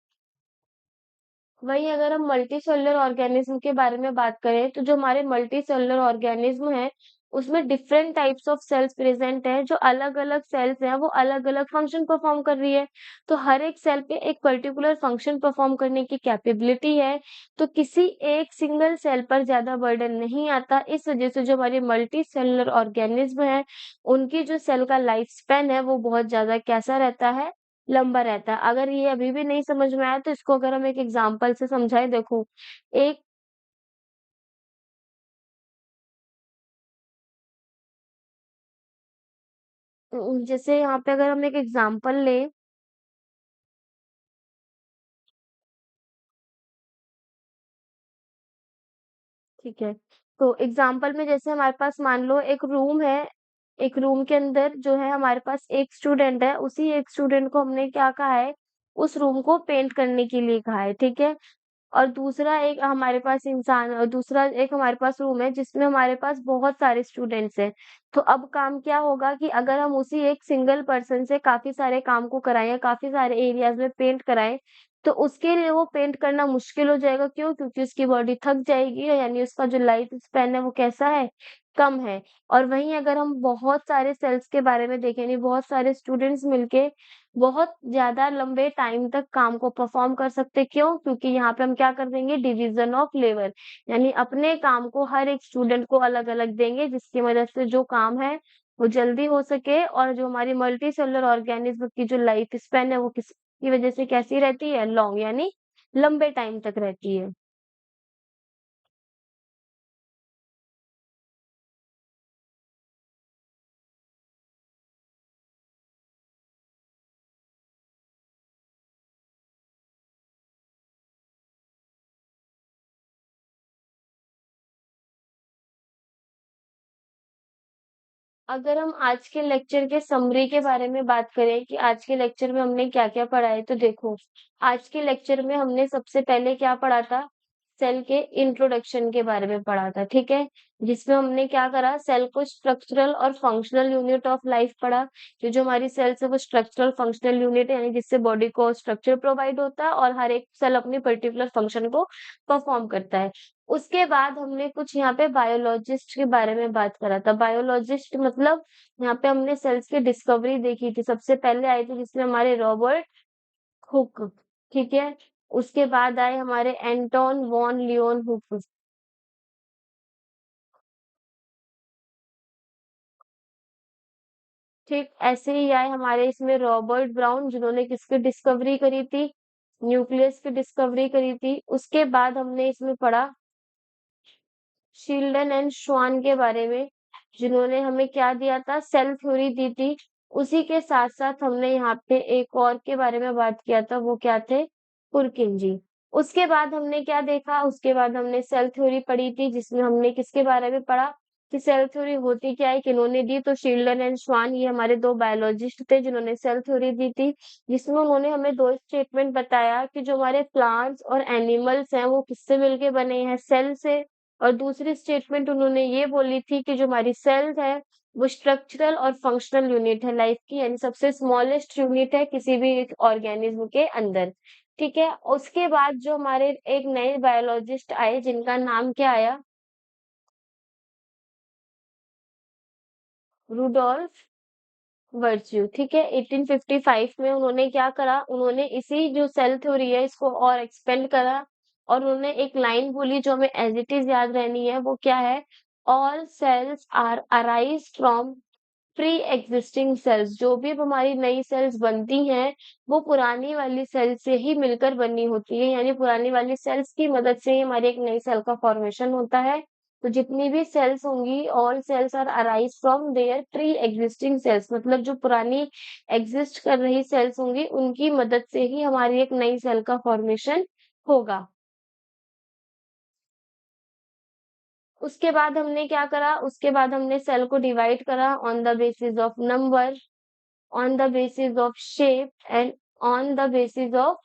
वहीं अगर हम मल्टी सेलुलर ऑर्गेनिज्म के बारे में बात करें, तो जो हमारे मल्टी सेलुलर ऑर्गेनिज्म है, उसमें different types of cells present है। जो अलग अलग सेल्स हैं वो अलग अलग फंक्शन परफॉर्म कर रही है, तो हर एक सेल पे एक पर्टिकुलर फंक्शन परफॉर्म करने की कैपेबिलिटी है। तो किसी एक सिंगल सेल पर ज्यादा बर्डन नहीं आता, इस वजह से जो हमारे मल्टी सेलुलर ऑर्गेनिज्म है, उनकी जो सेल का लाइफ स्पेन है वो बहुत ज्यादा कैसा रहता है, लंबा रहता है। अगर ये अभी भी नहीं समझ में आया, तो इसको अगर हम एक एग्जांपल से समझाएं, देखो, एक जैसे यहाँ पे अगर हम एक एग्जांपल लें, ठीक है, तो एग्जांपल में जैसे हमारे पास मान लो एक रूम है, एक रूम के अंदर जो है हमारे पास एक स्टूडेंट है, उसी एक स्टूडेंट को हमने क्या कहा है, उस रूम को पेंट करने के लिए कहा है, ठीक है? और दूसरा एक हमारे पास दूसरा एक हमारे पास रूम है जिसमें हमारे पास बहुत सारे स्टूडेंट्स हैं। तो अब काम क्या होगा कि अगर हम उसी एक सिंगल पर्सन से काफ़ी सारे काम को कराएँ या काफ़ी सारे एरियाज़ में पेंट कराएँ, तो उसके लिए वो पेंट करना मुश्किल हो जाएगा। क्यों? क्योंकि उसकी बॉडी थक जाएगी, यानी उसका जो लाइफ स्पैन है वो कैसा है? कम है। और वहीं अगर हम बहुत सारे सेल्स के बारे में देखें, यानी बहुत सारे स्टूडेंट्स मिलके बहुत ज़्यादा लंबे टाइम तक काम को परफ़ॉर्म कर सकते हैं। क्यों? क्योंकि यहाँ पे हम क्या कर देंगे, डिवीज़न ऑफ लेबर, यानी अपने काम को हर एक स्टूडेंट को अलग-अलग देंगे, जिसकी मदद से जो काम है वो जल्दी हो सके और जो हमारी मल्टी सेलुलर ऑर्गेनिज़्म की जो लाइफ स्पैन है वो किसकी वजह से कैसी रहती है? लॉन्ग, यानी लंबे टाइम तक रहती है। अगर हम आज के लेक्चर के समरी के बारे में बात करें कि आज के लेक्चर में हमने क्या-क्या पढ़ा है, तो देखो, आज के लेक्चर में हमने सबसे पहले क्या पढ़ा था? सेल के इंट्रोडक्शन के बारे में पढ़ा था, ठीक है? जिसमें हमने क्या करा? सेल को स्ट्रक्चरल और फंक्शनल यूनिट ऑफ लाइफ पढ़ा। कि जो हमारी सेल्स है वो स्ट्रक्चरल फंक्शनल यूनिट है, यानी जिससे बॉडी को स्ट्रक्चर प्रोवाइड होता है और हर एक सेल अपनी पर्टिकुलर फंक्शन को परफॉर्म करता है। उसके बाद हमने कुछ यहाँ पे बायोलॉजिस्ट के बारे में बात करा था। बायोलॉजिस्ट मतलब यहाँ पे हमने सेल्स की डिस्कवरी देखी थी। सबसे पहले आए थे जिसमें हमारे रॉबर्ट हुक, ठीक है? उसके बाद आए हमारे एंटोन वॉन लियोन हुक। ठीक ऐसे ही आए हमारे इसमें रॉबर्ट ब्राउन, जिन्होंने किसकी डिस्कवरी करी थी? न्यूक्लियस की डिस्कवरी करी थी। उसके बाद हमने इसमें पढ़ा शील्डन एंड श्वान के बारे में, जिन्होंने हमें क्या दिया था? सेल थ्योरी दी थी। उसी के साथ-साथ हमने यहाँ पे एक और के बारे में बात किया था, वो क्या थे? पुरकिंजी। उसके बाद हमने क्या देखा? उसके बाद हमने सेल थ्योरी पढ़ी थी, जिसमें हमने किसके बारे में पढ़ा? कि सेल थ्योरी होती क्या है, किन्होंने दी? तो शील्डन एंड श्वान, ये हमारे 2 बायोलॉजिस्ट थे जिन्होंने सेल थ्योरी दी थी, जिसमें उन्होंने हमें 2 स्टेटमेंट बताया कि जो हमारे प्लांट्स और एनिमल्स हैं, वो किससे मिलके बने हैं? सेल से। और दूसरी स्टेटमेंट उन्होंने ये बोली थी कि जो हमारी सेल्स है वो स्ट्रक्चरल और फंक्शनल यूनिट है लाइफ की, यानी सबसे स्मॉलेस्ट यूनिट है किसी भी एक ऑर्गेनिज्म के अंदर। ठीक है, उसके बाद जो हमारे एक नए बायोलॉजिस्ट आए जिनका नाम क्या आया? Rudolf Virchow. ठीक है, 1855 में उन्होंने क्या करा? उन्होंने इसी जो सेल थ्योरी है इसको और एक्सपेंड करा और उन्होंने एक लाइन बोली जो हमें एज इट इज याद रहनी है, वो क्या है? All cells are arise from pre existing cells. जो भी अब हमारी नई सेल्स बनती हैं वो पुरानी वाली सेल से ही मिलकर बनी होती है, यानी पुरानी वाली सेल्स की मदद से ही हमारी एक नई सेल का फॉर्मेशन होता है। तो जितनी भी सेल्स होंगी, all cells are arise from their pre existing cells, मतलब जो पुरानी एग्जिस्ट कर रही सेल्स होंगी उनकी मदद से ही हमारी एक नई सेल का फॉर्मेशन होगा। उसके बाद हमने क्या करा? उसके बाद हमने सेल को डिवाइड करा on the basis of number, on the basis of shape and on the basis of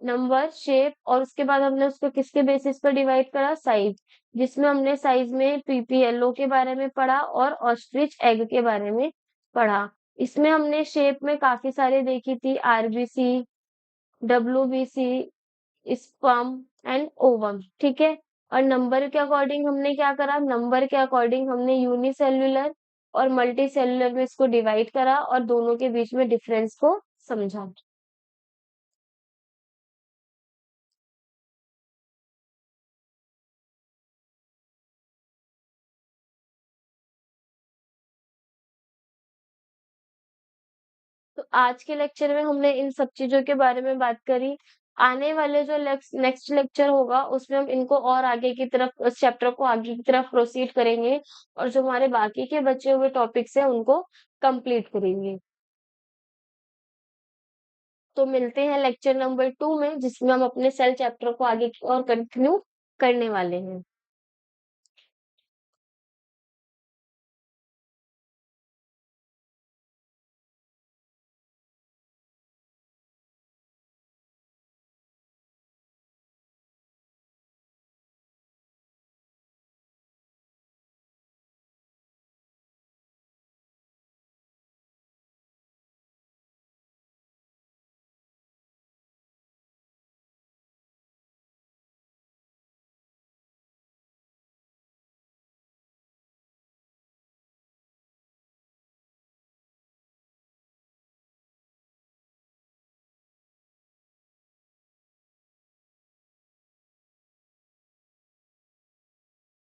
number, shape, और उसके बाद हमने उसको किसके बेसिस पर डिवाइड करा? साइज, जिसमें हमने साइज में पीपीएलओ के बारे में पढ़ा और ऑस्ट्रिच एग के बारे में पढ़ा। इसमें हमने शेप में काफी सारे देखी थी, RBC, WBC, sperm and ovum, ठीक है। और नंबर के अकॉर्डिंग हमने क्या करा? नंबर के अकॉर्डिंग हमने यूनिसेल्युलर और मल्टी सेल्युलर में इसको डिवाइड करा और दोनों के बीच में डिफरेंस को समझा। तो आज के लेक्चर में हमने इन सब चीजों के बारे में बात करी। आने वाले जो नेक्स्ट लेक्चर होगा उसमें हम इनको और आगे की तरफ, इस चैप्टर को आगे की तरफ प्रोसीड करेंगे और जो हमारे बाकी के बचे हुए टॉपिक्स हैं उनको कंप्लीट करेंगे। तो मिलते हैं लेक्चर नंबर 2 में, जिसमें हम अपने सेल चैप्टर को आगे की और कंटिन्यू करने वाले हैं।